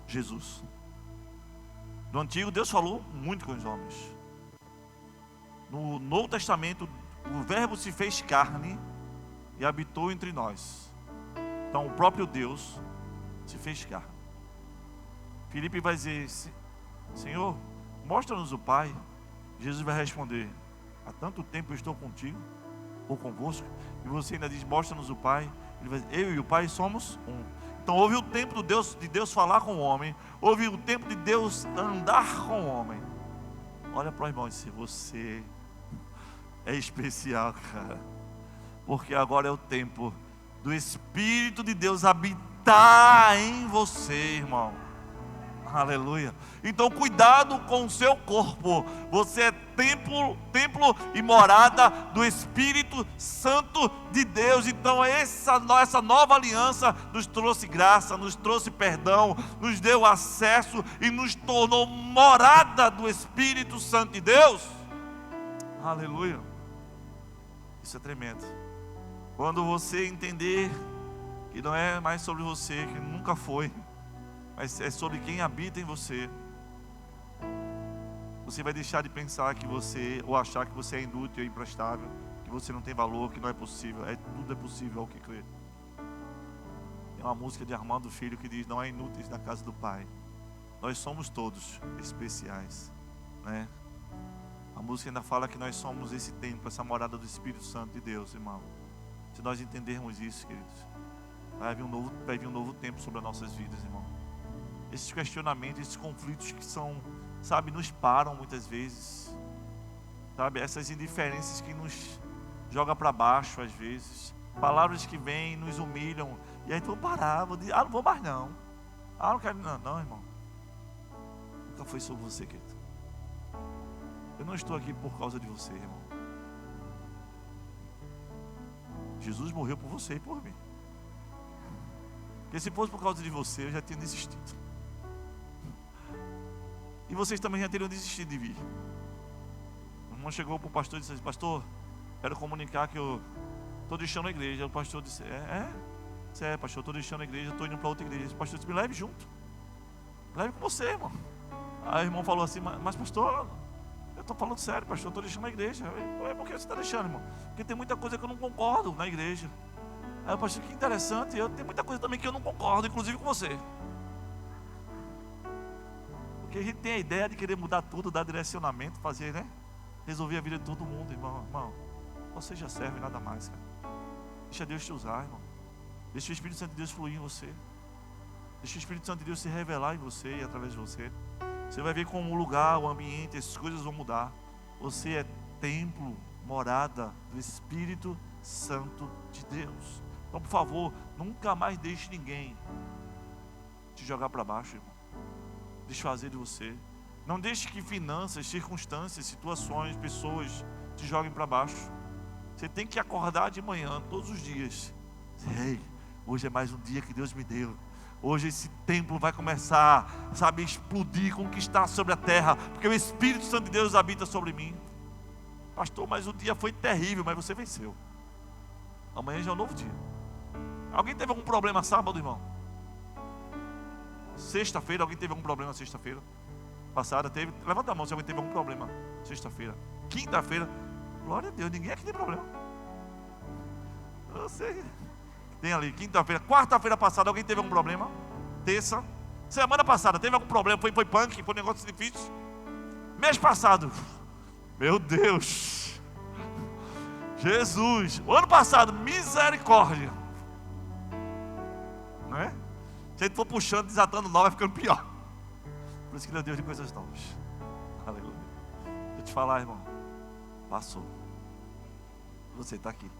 Jesus. No Antigo, Deus falou muito com os homens. No Novo Testamento, o Verbo se fez carne e habitou entre nós. Então o próprio Deus se fez carne. Filipe vai dizer: Senhor, mostra-nos o Pai. Jesus vai responder: há tanto tempo eu estou contigo, ou convosco, e você ainda diz: mostra-nos o Pai. Ele vai dizer: eu e o Pai somos um. Então houve o tempo de Deus falar com o homem, houve o tempo de Deus andar com o homem. Olha para o irmão e diz: você é especial, cara, porque agora é o tempo do Espírito de Deus habitar em você, irmão. Aleluia. Então cuidado com o seu corpo. Você é templo e morada do Espírito Santo de Deus. Então essa nova aliança nos trouxe graça, nos trouxe perdão, nos deu acesso e nos tornou morada do Espírito Santo de Deus. Aleluia. Isso é tremendo. Quando você entender que não é mais sobre você, que nunca foi, mas é sobre quem habita em você, você vai deixar de pensar que você, ou achar que você é inútil, é imprestável, que você não tem valor, que não é possível. Tudo é possível ao que crer. Tem uma música de Armando Filho que diz: não há inúteis na casa do Pai. Nós somos todos especiais, né? A música ainda fala que nós somos esse templo, essa morada do Espírito Santo de Deus, irmão. Se nós entendermos isso, queridos, vai vir um novo tempo sobre as nossas vidas, irmão. Esses questionamentos, esses conflitos que são, sabe, nos param muitas vezes, sabe, essas indiferenças que nos jogam para baixo às vezes, palavras que vêm, nos humilham, e aí vou parar, não vou mais não, não quero, não, irmão, nunca foi sobre você, querido. Eu não estou aqui por causa de você, irmão. Jesus morreu por você e por mim. Porque se fosse por causa de você, eu já tinha desistido. E vocês também já teriam desistido de vir. O irmão chegou para o pastor e disse: pastor, quero comunicar que eu estou deixando a igreja. O pastor disse: pastor, eu estou deixando a igreja, estou indo para outra igreja. O pastor disse: me leve junto. Leve com você, irmão. Aí o irmão falou assim: mas pastor, eu estou falando sério, pastor, eu estou deixando a igreja. Por que você está deixando, irmão? Porque tem muita coisa que eu não concordo na igreja. Aí o pastor: que interessante, eu tenho muita coisa também que eu não concordo, inclusive com você. Porque a gente tem a ideia de querer mudar tudo, dar direcionamento, fazer, né? Resolver a vida de todo mundo, irmão. Você já serve nada mais, cara. Deixa Deus te usar, irmão. Deixa o Espírito Santo de Deus fluir em você. Deixa o Espírito Santo de Deus se revelar em você e através de você. Você vai ver como o lugar, o ambiente, essas coisas vão mudar. Você é templo, morada do Espírito Santo de Deus. Então, por favor, nunca mais deixe ninguém te jogar para baixo, irmão. Desfazer de você. Não deixe que finanças, circunstâncias, situações, pessoas te joguem para baixo. Você tem que acordar de manhã, todos os dias. Ei, Hoje é mais um dia que Deus me deu. Hoje esse templo vai começar, sabe, a explodir, conquistar sobre a terra, porque o Espírito Santo de Deus habita sobre mim. Pastor, mas o dia foi terrível, mas você venceu. Amanhã já é um novo dia. Alguém teve algum problema sábado, irmão? Sexta-feira, alguém teve algum problema sexta-feira? Passada teve? Levanta a mão se alguém teve algum problema sexta-feira. Quinta-feira, glória a Deus, ninguém aqui tem problema. Você tem ali, quinta-feira. Quarta-feira passada, alguém teve algum problema? Terça. Semana passada, teve algum problema? Foi punk, foi um negócio difícil? Mês passado, meu Deus, Jesus, o ano passado, misericórdia, não é? Se a gente for puxando, desatando nó, vai ficando pior. Por isso que Ele é Deus de coisas novas. Aleluia. Deixa eu te falar, irmão, passou. Você está aqui.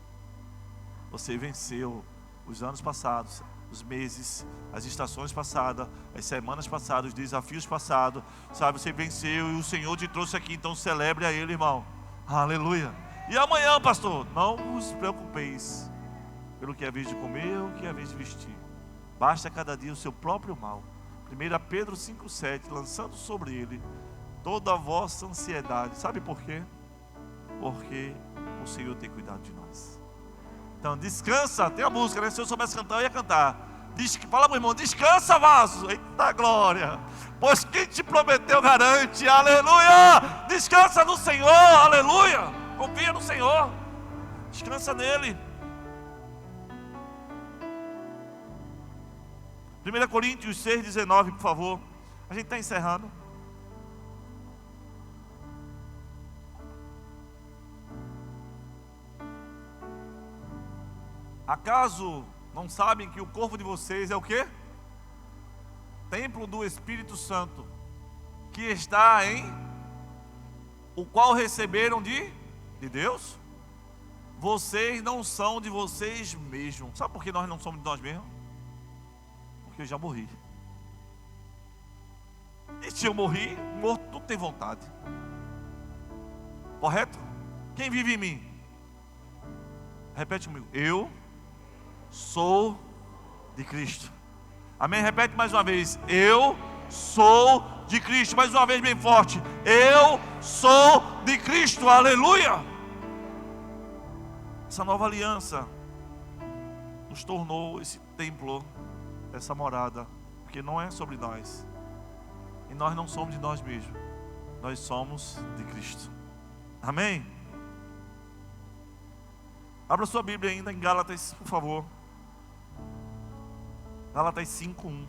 Você venceu os anos passados, os meses, as estações passadas, as semanas passadas, os desafios passados, sabe, você venceu e o Senhor te trouxe aqui, então celebre a Ele, irmão. Aleluia. E amanhã, pastor, não vos preocupeis pelo que é vez de comer ou o que é vez de vestir. Basta cada dia o seu próprio mal. 1 Pedro 5,7, lançando sobre ele toda a vossa ansiedade. Sabe por quê? Porque o Senhor tem cuidado de nós. Então descansa, tem a música, né? Se eu soubesse cantar, eu ia cantar. Fala pro irmão, descansa, vaso. Eita glória, pois quem te prometeu garante. Aleluia. Descansa no Senhor, aleluia. Confia no Senhor, descansa nele. 1 Coríntios 6,19, por favor. A gente está encerrando. Acaso não sabem que o corpo de vocês é o quê? Templo do Espírito Santo, que está em o qual receberam de Deus? Vocês não são de vocês mesmos. Sabe por que nós não somos de nós mesmos? Porque eu já morri. E se eu morri, morto tudo tem vontade. Correto? Quem vive em mim? Repete comigo. Eu sou de Cristo. Amém? Repete mais uma vez. Eu sou de Cristo. Mais uma vez bem forte. Eu sou de Cristo. Aleluia. Essa nova aliança nos tornou esse templo, essa morada, porque não é sobre nós. E nós não somos de nós mesmos. Nós somos de Cristo. Amém? Abra sua Bíblia ainda em Gálatas, por favor. Gálatas 5:1.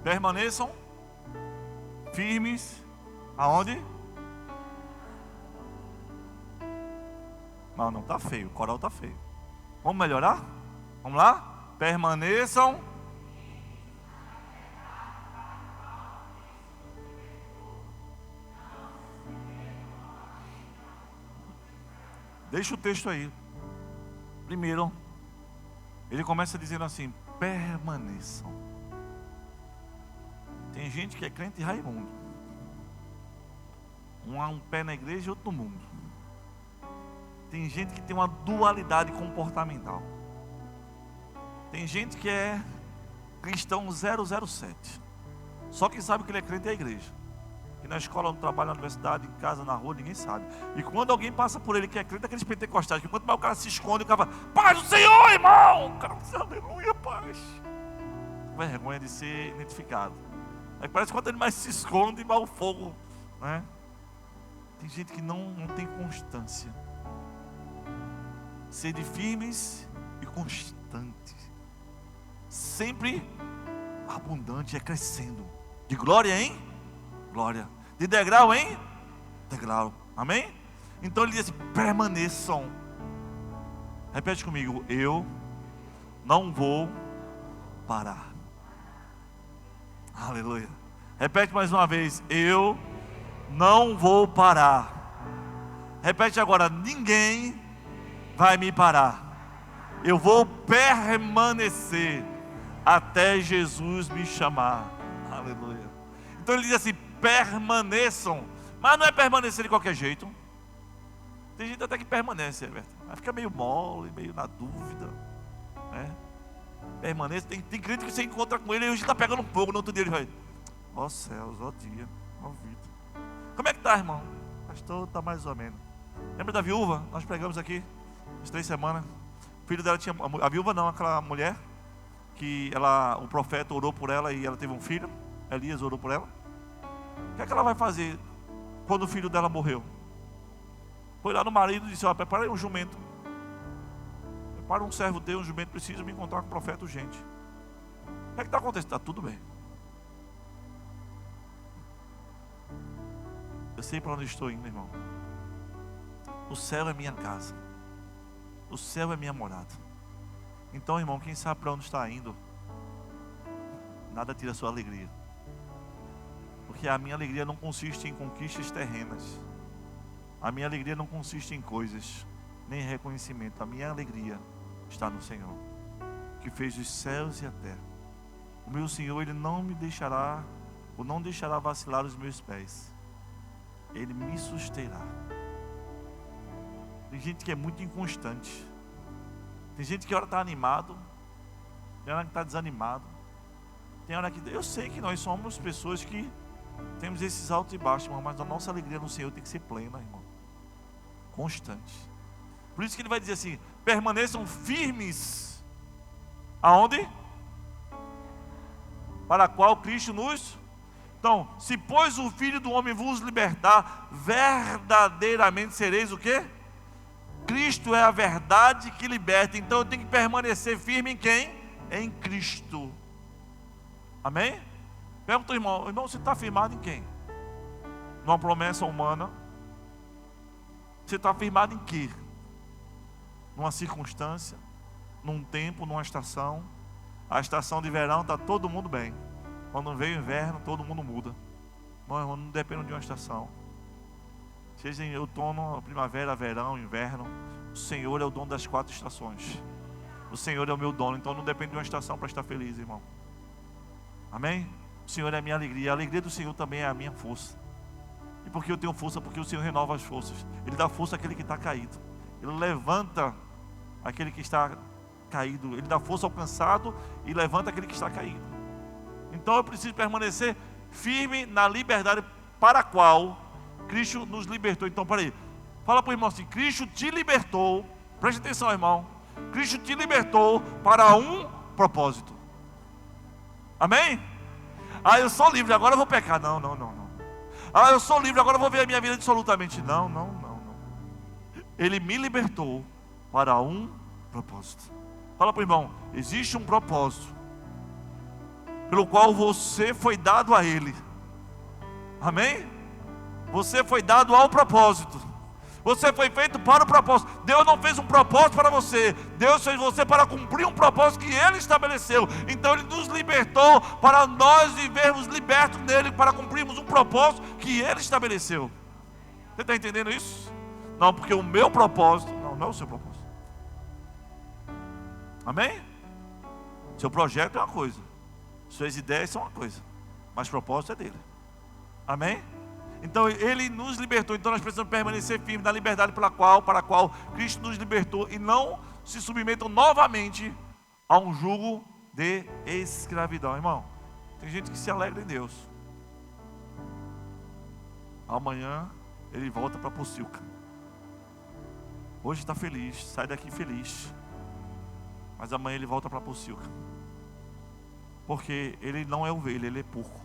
Permaneçam firmes. Aonde? Não está feio, o coral está feio. Vamos melhorar? Vamos lá? Permaneçam. Deixa o texto aí. Primeiro, ele começa dizendo assim: permaneçam. Tem gente que é crente Raimundo. Um pé na igreja e outro no mundo. Tem gente que tem uma dualidade comportamental. Tem gente que é cristão 007. Só quem sabe que ele é crente é a igreja. Que na escola, no trabalho, na universidade, em casa, na rua, ninguém sabe. E quando alguém passa por ele que é crente, aqueles pentecostais, que quanto mais o cara se esconde, o cara fala: paz do Senhor, irmão! O cara diz: aleluia, paz. Vergonha de ser identificado. Aí parece que quanto ele mais se esconde, mais o fogo, né? Tem gente que não tem constância. Sede firmes e constantes, sempre abundante, é crescendo, de glória em glória, de degrau em degrau. Amém? Então ele diz: permaneçam. Repete comigo: eu não vou parar. Aleluia. Repete mais uma vez: eu não vou parar. Repete agora: ninguém vai me parar. Eu vou permanecer até Jesus me chamar. Aleluia. Então ele diz assim: permaneçam. Mas não é permanecer de qualquer jeito. Tem gente até que permanece, mas fica meio mole, meio na dúvida, né? Permanece. Tem crente que você encontra com ele e hoje está pegando um pouco. No outro dia ele vai: ó céus, ó dia, ó vida. Como é que está, irmão? Pastor, está mais ou menos. Lembra da viúva? Nós pregamos aqui umas 3 semanas. O filho dela tinha, a viúva não, aquela mulher que o profeta orou por ela e ela teve um filho. Elias orou por ela. O que é que ela vai fazer quando o filho dela morreu? Foi lá no marido e disse: ó, prepara aí um jumento. Prepara um servo Deus, um jumento, preciso me encontrar com o profeta urgente. O que é que está acontecendo? Está tudo bem. Eu sei para onde estou indo, irmão. O céu é minha casa. O céu é minha morada. Então, irmão, quem sabe para onde está indo, nada tira a sua alegria. Porque a minha alegria não consiste em conquistas terrenas. A minha alegria não consiste em coisas, nem em reconhecimento. A minha alegria está no Senhor, que fez os céus e a terra. O meu Senhor, Ele não me deixará, ou não deixará vacilar os meus pés. Ele me susterá. Tem gente que é muito inconstante. Tem gente que hora está animado, tem hora que está desanimado. Tem hora que... Eu sei que nós somos pessoas que temos esses altos e baixos, irmão, mas a nossa alegria no Senhor tem que ser plena, irmão. Constante. Por isso que ele vai dizer assim: permaneçam firmes. Aonde? Para a qual Cristo nos... Então, se pois o Filho do Homem vos libertar, verdadeiramente sereis o quê? Cristo é a verdade que liberta. Então eu tenho que permanecer firme em quem? Em Cristo. Amém? Pergunta ao irmão: irmão, você está firmado em quem? Numa promessa humana? Você está firmado em quê? Numa circunstância? Num tempo? Numa estação? A estação de verão está todo mundo bem. Quando vem o inverno, todo mundo muda. Não depende de uma estação. Seja em outono, primavera, verão, inverno, o Senhor é o dono das 4 estações. O Senhor é o meu dono, então não depende de uma estação para estar feliz, irmão. Amém? O Senhor é a minha alegria. A alegria do Senhor também é a minha força. E por que eu tenho força? Porque o Senhor renova as forças. Ele dá força àquele que está caído. Ele levanta aquele que está caído. Ele dá força ao cansado e levanta aquele que está caído. Então eu preciso permanecer firme na liberdade para a qual Cristo nos libertou. Então, peraí, fala para o irmão assim: Cristo te libertou. Preste atenção, irmão. Cristo te libertou para um propósito. Amém? Ah, eu sou livre, agora eu vou pecar. Não. Ah, eu sou livre, agora eu vou ver a minha vida absolutamente. Não. Ele me libertou para um propósito. Fala para o irmão: existe um propósito pelo qual você foi dado a Ele. Amém? Você foi dado ao propósito. Você foi feito para o propósito. Deus não fez um propósito para você. Deus fez você para cumprir um propósito que Ele estabeleceu. Então Ele nos libertou para nós vivermos libertos nele, para cumprirmos um propósito que Ele estabeleceu. Você está entendendo isso? Não, porque o meu propósito não é o seu propósito. Amém? Seu projeto é uma coisa, suas ideias são uma coisa, mas o propósito é dele. Amém? Então Ele nos libertou. Então nós precisamos permanecer firmes na liberdade para a qual Cristo nos libertou, e não se submetam novamente a um jugo de escravidão. Irmão, tem gente que se alegra em Deus. Amanhã ele volta para a Pocilca. Hoje está feliz, sai daqui feliz, mas amanhã ele volta para a Pocilca. Porque ele não é ovelha, ele é porco.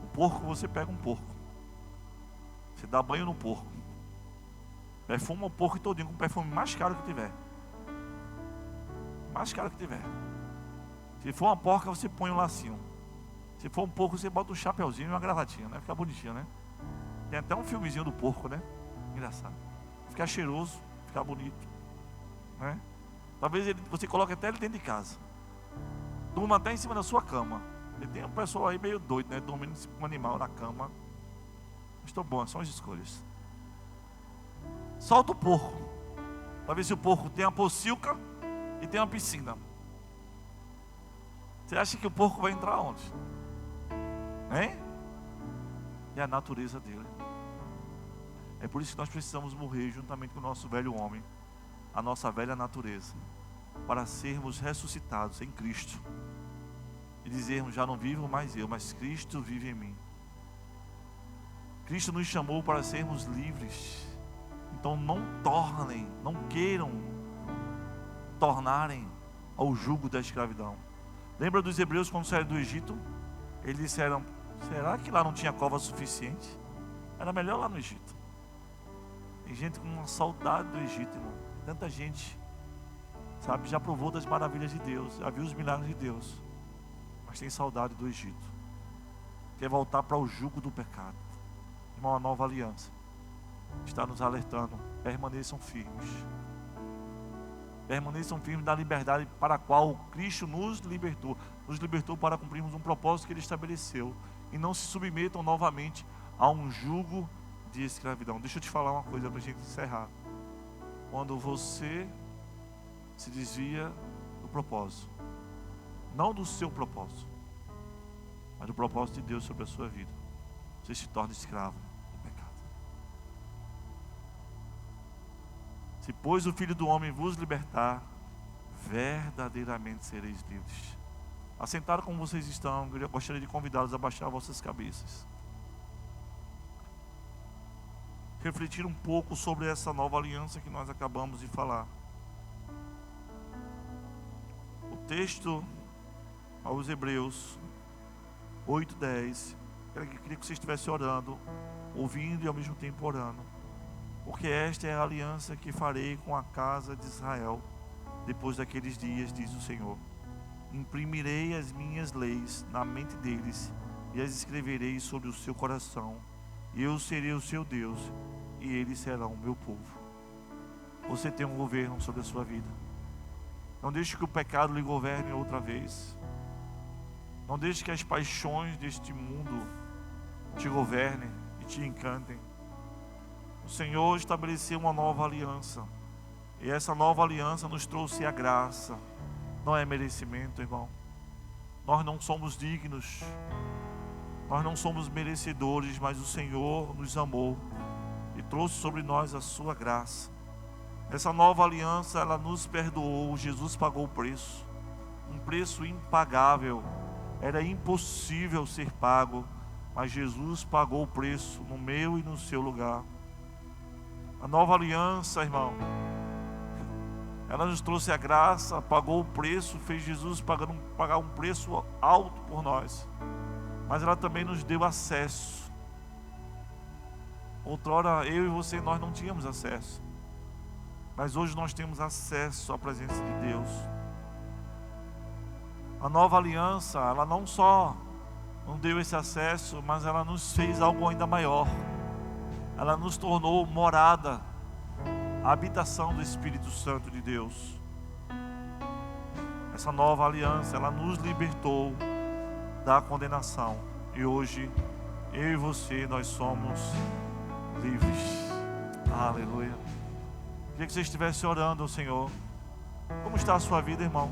O porco, você pega um porco, você dá banho no porco, perfuma o porco todinho com o perfume mais caro que tiver. Mais caro que tiver. Se for uma porca, você põe um lacinho. Se for um porco, você bota um chapeuzinho e uma gravatinha, né? Fica bonitinho, né? Tem até um filmezinho do porco, né? Engraçado. Ficar cheiroso, ficar bonito, né? Talvez você coloque até ele dentro de casa. Durma até em cima da sua cama. E tem um pessoal aí meio doido, né? Dormindo em cima de um animal na cama. Mas estou bom, são as escolhas. Solta o porco. para ver se o porco tem a pocilga e tem uma piscina. Você acha que o porco vai entrar onde? Hein? É a natureza dele. É por isso que nós precisamos morrer juntamente com o nosso velho homem, a nossa velha natureza, para sermos ressuscitados em Cristo e dizermos: já não vivo mais eu, mas Cristo vive em mim. Cristo nos chamou para sermos livres. Então não queiram tornarem ao jugo da escravidão. Lembra dos hebreus quando saíram do Egito? Eles disseram: será que lá não tinha cova suficiente? Era melhor lá no Egito. Tem gente com uma saudade do Egito, irmão. Tanta gente, sabe, já provou das maravilhas de Deus, já viu os milagres de Deus, mas tem saudade do Egito. Quer voltar para o jugo do pecado. Irmão, a nova aliança está nos alertando: permaneçam firmes. Permaneçam firmes na liberdade para a qual Cristo nos libertou. Nos libertou para cumprirmos um propósito que Ele estabeleceu. E não se submetam novamente a um jugo de escravidão. Deixa eu te falar uma coisa para a gente encerrar. Quando você se desvia do propósito, não do seu propósito, mas do propósito de Deus sobre a sua vida, você se torna escravo do pecado. Se pois o Filho do Homem vos libertar, verdadeiramente sereis livres. Assentados como vocês estão, eu gostaria de convidá-los a baixar vossas cabeças. Refletir um pouco sobre essa nova aliança que nós acabamos de falar. O texto aos Hebreus 8:10, eu queria que você estivesse orando, ouvindo e ao mesmo tempo orando. Porque esta é a aliança que farei com a casa de Israel depois daqueles dias, diz o Senhor. Imprimirei as minhas leis na mente deles e as escreverei sobre o seu coração. E eu serei o seu Deus e eles serão o meu povo. Você tem um governo sobre a sua vida. Não deixe que o pecado lhe governe outra vez. Não deixe que as paixões deste mundo te governem e te encantem. O Senhor estabeleceu uma nova aliança. E essa nova aliança nos trouxe a graça. Não é merecimento, irmão. Nós não somos dignos. Nós não somos merecedores, mas o Senhor nos amou e trouxe sobre nós a sua graça. Essa nova aliança, ela nos perdoou. Jesus pagou o preço. Um preço impagável. Era impossível ser pago, mas Jesus pagou o preço no meu e no seu lugar. A nova aliança, irmão, ela nos trouxe a graça, pagou o preço, fez Jesus pagar um preço alto por nós. Mas ela também nos deu acesso. Outrora eu e você, nós não tínhamos acesso. Mas hoje nós temos acesso à presença de Deus. A nova aliança, ela não só não deu esse acesso, mas ela nos fez algo ainda maior. Ela nos tornou morada, a habitação do Espírito Santo de Deus. Essa nova aliança, ela nos libertou da condenação. E hoje, eu e você, nós somos livres. Aleluia. Queria que você estivesse orando ao Senhor. Como está a sua vida, irmão?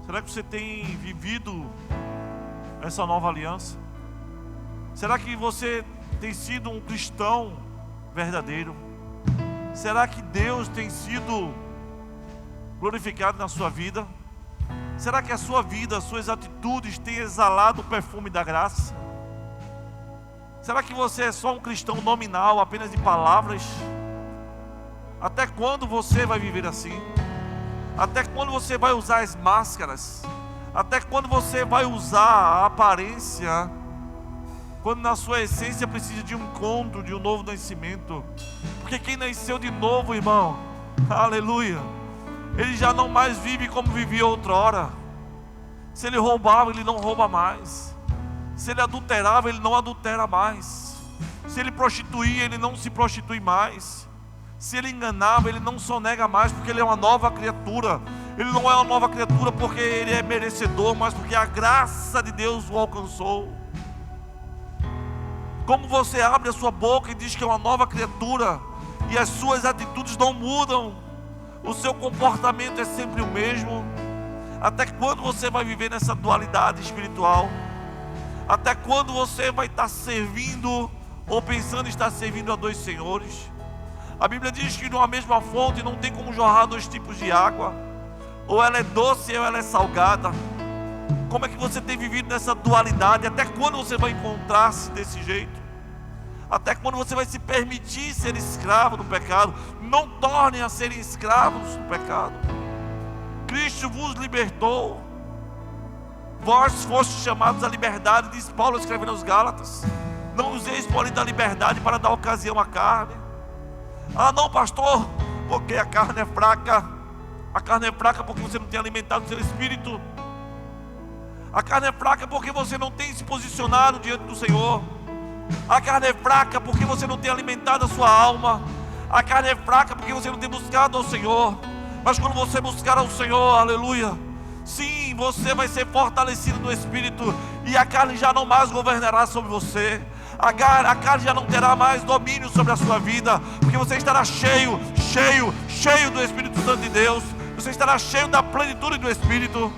Será que você tem vivido essa nova aliança? Será que você tem sido um cristão verdadeiro? Será que Deus tem sido glorificado na sua vida? Será que a sua vida, as suas atitudes têm exalado o perfume da graça? Será que você é só um cristão nominal, apenas de palavras? Até quando você vai viver assim? Até quando você vai usar as máscaras? Até quando você vai usar a aparência, quando na sua essência precisa de um encontro, de um novo nascimento? Porque quem nasceu de novo, irmão, aleluia, ele já não mais vive como vivia outrora. Se ele roubava, ele não rouba mais. Se ele adulterava, ele não adultera mais. Se ele prostituía, ele não se prostitui mais. Se ele enganava, ele não sonega mais, porque ele é uma nova criatura. Ele não é uma nova criatura porque ele é merecedor, mas porque a graça de Deus o alcançou. Como você abre a sua boca e diz que é uma nova criatura, e as suas atitudes não mudam, o seu comportamento é sempre o mesmo. Até quando você vai viver nessa dualidade espiritual? Até quando você vai estar servindo ou pensando em estar servindo a dois senhores? A Bíblia diz que numa mesma fonte não tem como jorrar dois tipos de água, ou ela é doce ou ela é salgada. Como é que você tem vivido nessa dualidade? Até quando você vai encontrar-se desse jeito? Até quando você vai se permitir ser escravo do pecado? Não tornem a serem escravos do pecado. Cristo vos libertou, vós fostes chamados à liberdade, diz Paulo escrevendo aos Gálatas. Não useis, porém, da liberdade para dar ocasião à carne. Ah, não, pastor, porque a carne é fraca. A carne é fraca porque você não tem alimentado o seu espírito. A carne é fraca porque você não tem se posicionado diante do Senhor. A carne é fraca porque você não tem alimentado a sua alma. A carne é fraca porque você não tem buscado ao Senhor. Mas quando você buscar ao Senhor, aleluia, sim, você vai ser fortalecido no Espírito, e a carne já não mais governará sobre você. A carne já não terá mais domínio sobre a sua vida, porque você estará cheio do Espírito Santo de Deus. Você estará cheio da plenitude do Espírito.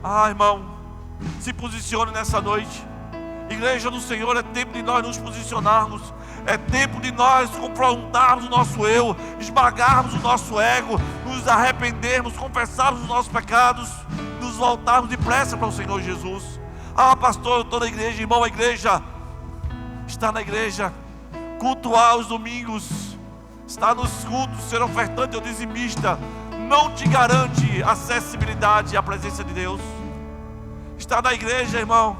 Ah, irmão, se posicione nessa noite. Igreja do Senhor, é tempo de nós nos posicionarmos. É tempo de nós confrontarmos o nosso eu, esmagarmos o nosso ego, nos arrependermos, confessarmos os nossos pecados, nos voltarmos depressa para o Senhor Jesus. Ah, pastor, eu estou na igreja. Irmão, a igreja está na igreja. Cultuar os domingos, estar nos cultos, ser ofertante ou dizimista, não te garante acessibilidade à presença de Deus. Estar na igreja, irmão,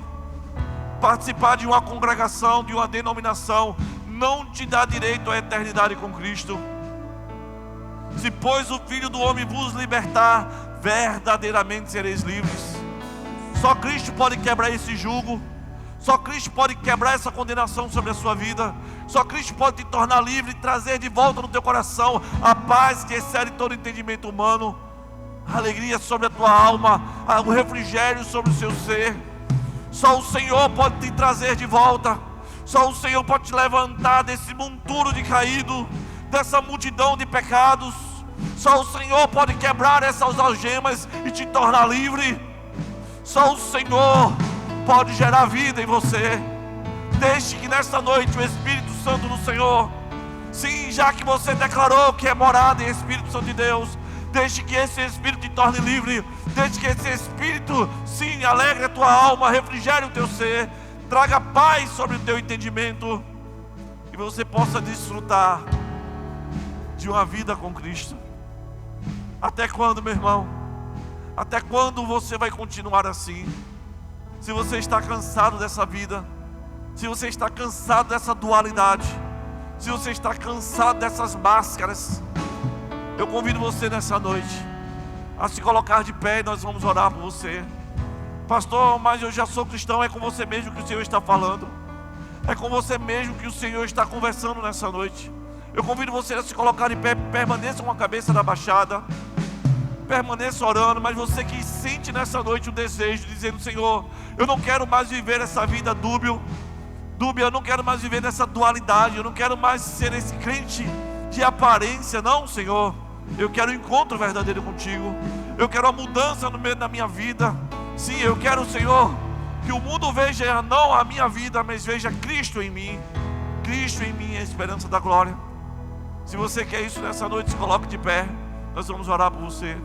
participar de uma congregação, de uma denominação, não te dá direito à eternidade com Cristo. Se pois o Filho do Homem vos libertar, verdadeiramente sereis livres. Só Cristo pode quebrar esse jugo. Só Cristo pode quebrar essa condenação sobre a sua vida. Só Cristo pode te tornar livre e trazer de volta no teu coração a paz que excede todo entendimento humano, a alegria sobre a tua alma, o refrigério sobre o seu ser. Só o Senhor pode te trazer de volta. Só o Senhor pode te levantar desse monturo de caído, dessa multidão de pecados. Só o Senhor pode quebrar essas algemas e te tornar livre. Só o Senhor pode gerar vida em você. Deixe que nesta noite o Espírito Santo do Senhor, sim, já que você declarou que é morada em Espírito Santo de Deus, deixe que esse Espírito te torne livre. Deixe que esse Espírito, sim, alegre a tua alma, refrigere o teu ser, traga paz sobre o teu entendimento, e você possa desfrutar de uma vida com Cristo. Até quando, meu irmão? Até quando você vai continuar assim? Se você está cansado dessa vida, se você está cansado dessa dualidade, se você está cansado dessas máscaras, eu convido você nessa noite a se colocar de pé, e nós vamos orar por você. Pastor, mas eu já sou cristão. É com você mesmo que o Senhor está falando. É com você mesmo que o Senhor está conversando nessa noite. Eu convido você a se colocar de pé. Permaneça com a cabeça abaixada, permaneça orando. Mas você que sente nessa noite o desejo, dizendo: Senhor, eu não quero mais viver essa vida dúbia, eu não quero mais viver nessa dualidade, eu não quero mais ser esse crente de aparência. Não, Senhor, eu quero um encontro verdadeiro contigo. Eu quero a mudança no meio da minha vida. Sim, eu quero, Senhor, que o mundo veja não a minha vida, mas veja Cristo em mim. Cristo em mim é a esperança da glória. Se você quer isso nessa noite, se coloque de pé. Nós vamos orar por você.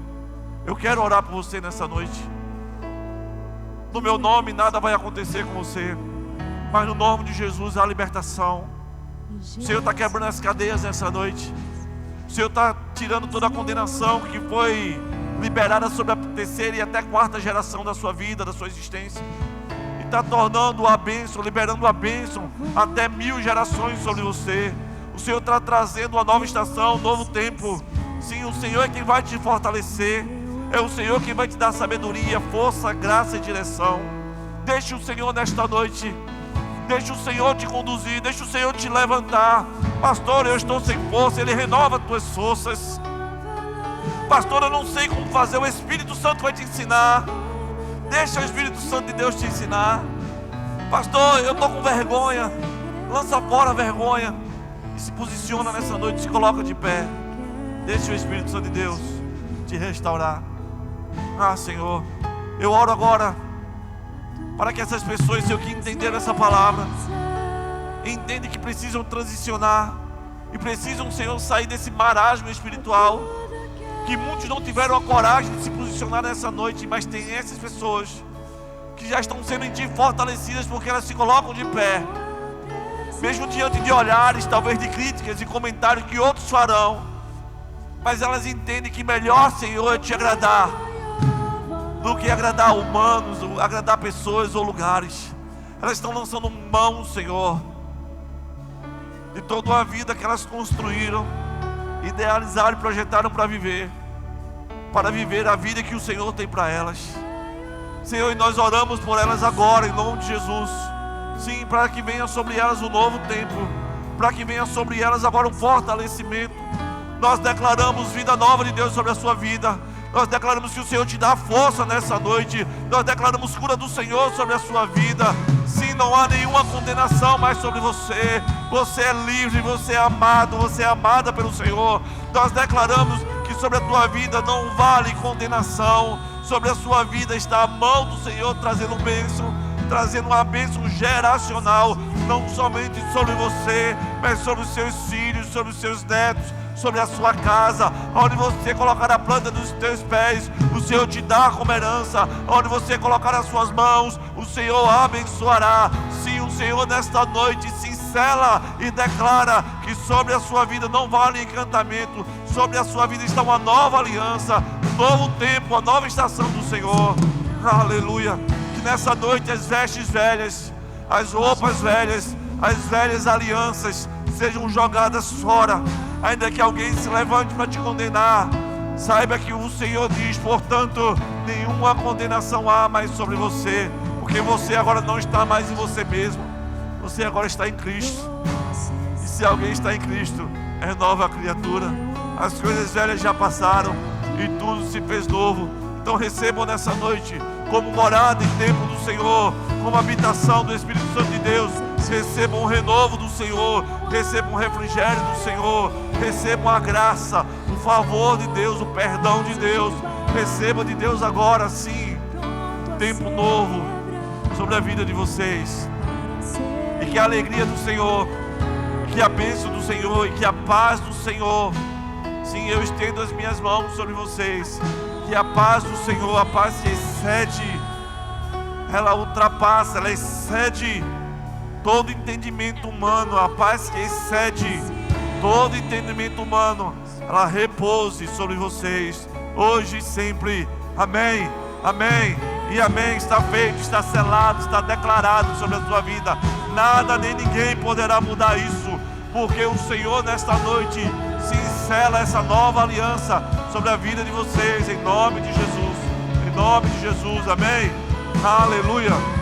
Eu quero orar por você nessa noite. No meu nome nada vai acontecer com você, mas no nome de Jesus há libertação. O Senhor está quebrando as cadeias nessa noite. O Senhor está tirando toda a condenação que foi liberada sobre a terceira e até quarta geração da sua vida, da sua existência, e está tornando a bênção, liberando a bênção até 1000 gerações sobre você. O Senhor está trazendo uma nova estação, um novo tempo. Sim, o Senhor é quem vai te fortalecer. É o Senhor quem vai te dar sabedoria, força, graça e direção. Deixe o Senhor nesta noite, deixe o Senhor te conduzir, deixe o Senhor te levantar. Pastor, eu estou sem força. Ele renova as tuas forças. Pastor, eu não sei como fazer. O Espírito Santo vai te ensinar. Deixa o Espírito Santo de Deus te ensinar. Pastor, eu estou com vergonha. Lança fora a vergonha. e se posiciona nessa noite, se coloca de pé. Deixa o Espírito Santo de Deus te restaurar. Senhor, eu oro agora para que essas pessoas, Senhor, que entenderam essa palavra, entendem que precisam transicionar e precisam, Senhor, sair desse marasmo espiritual, que muitos não tiveram a coragem de se posicionar nessa noite, mas tem essas pessoas que já estão sendo em Ti fortalecidas, porque elas se colocam de pé, mesmo diante de olhares, talvez de críticas e comentários que outros farão, mas elas entendem que melhor, Senhor, é Te agradar do que agradar humanos, agradar pessoas ou lugares. Elas estão lançando mão, Senhor, de toda uma vida que elas construíram, idealizaram e projetaram para viver a vida que o Senhor tem para elas. Senhor, e nós oramos por elas agora, em nome de Jesus. Sim, para que venha sobre elas um novo tempo, para que venha sobre elas agora um fortalecimento. Nós declaramos vida nova de Deus sobre a sua vida. Nós declaramos que o Senhor te dá força nessa noite. Nós declaramos cura do Senhor sobre a sua vida. Sim, não há nenhuma condenação mais sobre você. Você é livre, você é amado, você é amada pelo Senhor. Nós declaramos que sobre a tua vida não vale condenação. Sobre a sua vida está a mão do Senhor trazendo bênção, trazendo uma bênção geracional, não somente sobre você, mas sobre os seus filhos, sobre os seus netos, sobre a sua casa. Onde você colocar a planta dos teus pés, o Senhor te dá como herança. Onde você colocar as suas mãos, o Senhor abençoará. Sim, o Senhor nesta noite se sela e declara que sobre a sua vida não vale encantamento, sobre a sua vida está uma nova aliança, um novo tempo, uma nova estação do Senhor. Aleluia. Que nessa noite as vestes velhas, as roupas velhas, as velhas alianças sejam jogadas fora. Ainda que alguém se levante para te condenar, saiba que o Senhor diz, portanto, nenhuma condenação há mais sobre você, porque você agora não está mais em você mesmo, você agora está em Cristo. E se alguém está em Cristo, é nova criatura. As coisas velhas já passaram e tudo se fez novo. Então recebam nessa noite como morada em templo do Senhor, como habitação do Espírito Santo de Deus. Recebam o renovo do Senhor, recebam o refrigério do Senhor, recebam a graça, o favor de Deus, o perdão de Deus. Receba de Deus agora sim, tempo novo sobre a vida de vocês. E que a alegria do Senhor, que a bênção do Senhor e que a paz do Senhor, sim, eu estendo as minhas mãos sobre vocês. Que a paz do Senhor, a paz que excede, ela ultrapassa, ela excede todo entendimento humano, a paz que excede todo entendimento humano, ela repouse sobre vocês, hoje e sempre. Amém, amém e amém. Está feito, está selado, está declarado sobre a sua vida. Nada nem ninguém poderá mudar isso, porque o Senhor nesta noite se sela essa nova aliança sobre a vida de vocês, em nome de Jesus, em nome de Jesus, amém, aleluia.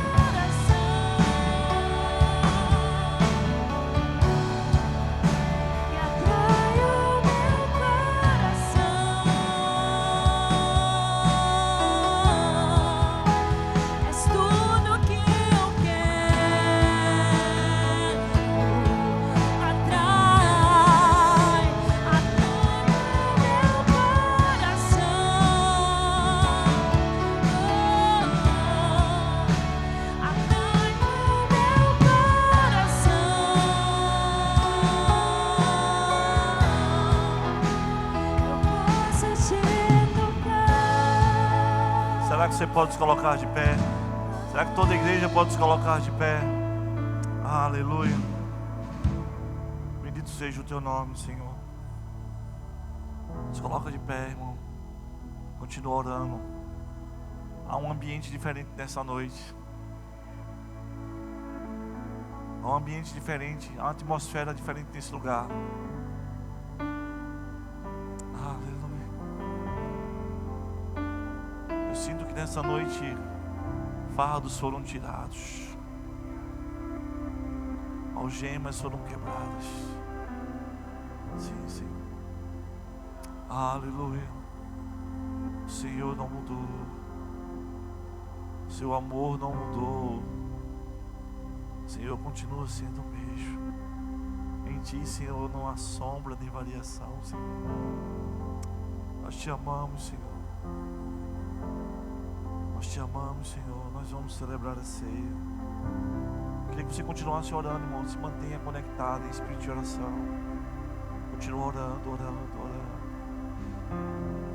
Será que você pode se colocar de pé? Será que toda a igreja pode se colocar de pé? Aleluia. Bendito seja o teu nome, Senhor. Se coloca de pé, irmão. Continua orando. Há um ambiente diferente nessa noite. Há um ambiente diferente. Há uma atmosfera diferente nesse lugar. Eu sinto que nessa noite fardos foram tirados, algemas foram quebradas. Sim, sim. Aleluia. O Senhor não mudou, o seu amor não mudou, o Senhor continua sendo o mesmo. Em em Ti, Senhor, não há sombra nem variação, Senhor. Nós Te amamos, Senhor. Nós Te amamos, Senhor. Nós vamos celebrar a ceia. Queria que você continuasse orando, irmão. Se mantenha conectado em espírito de oração. Continua orando, orando, orando.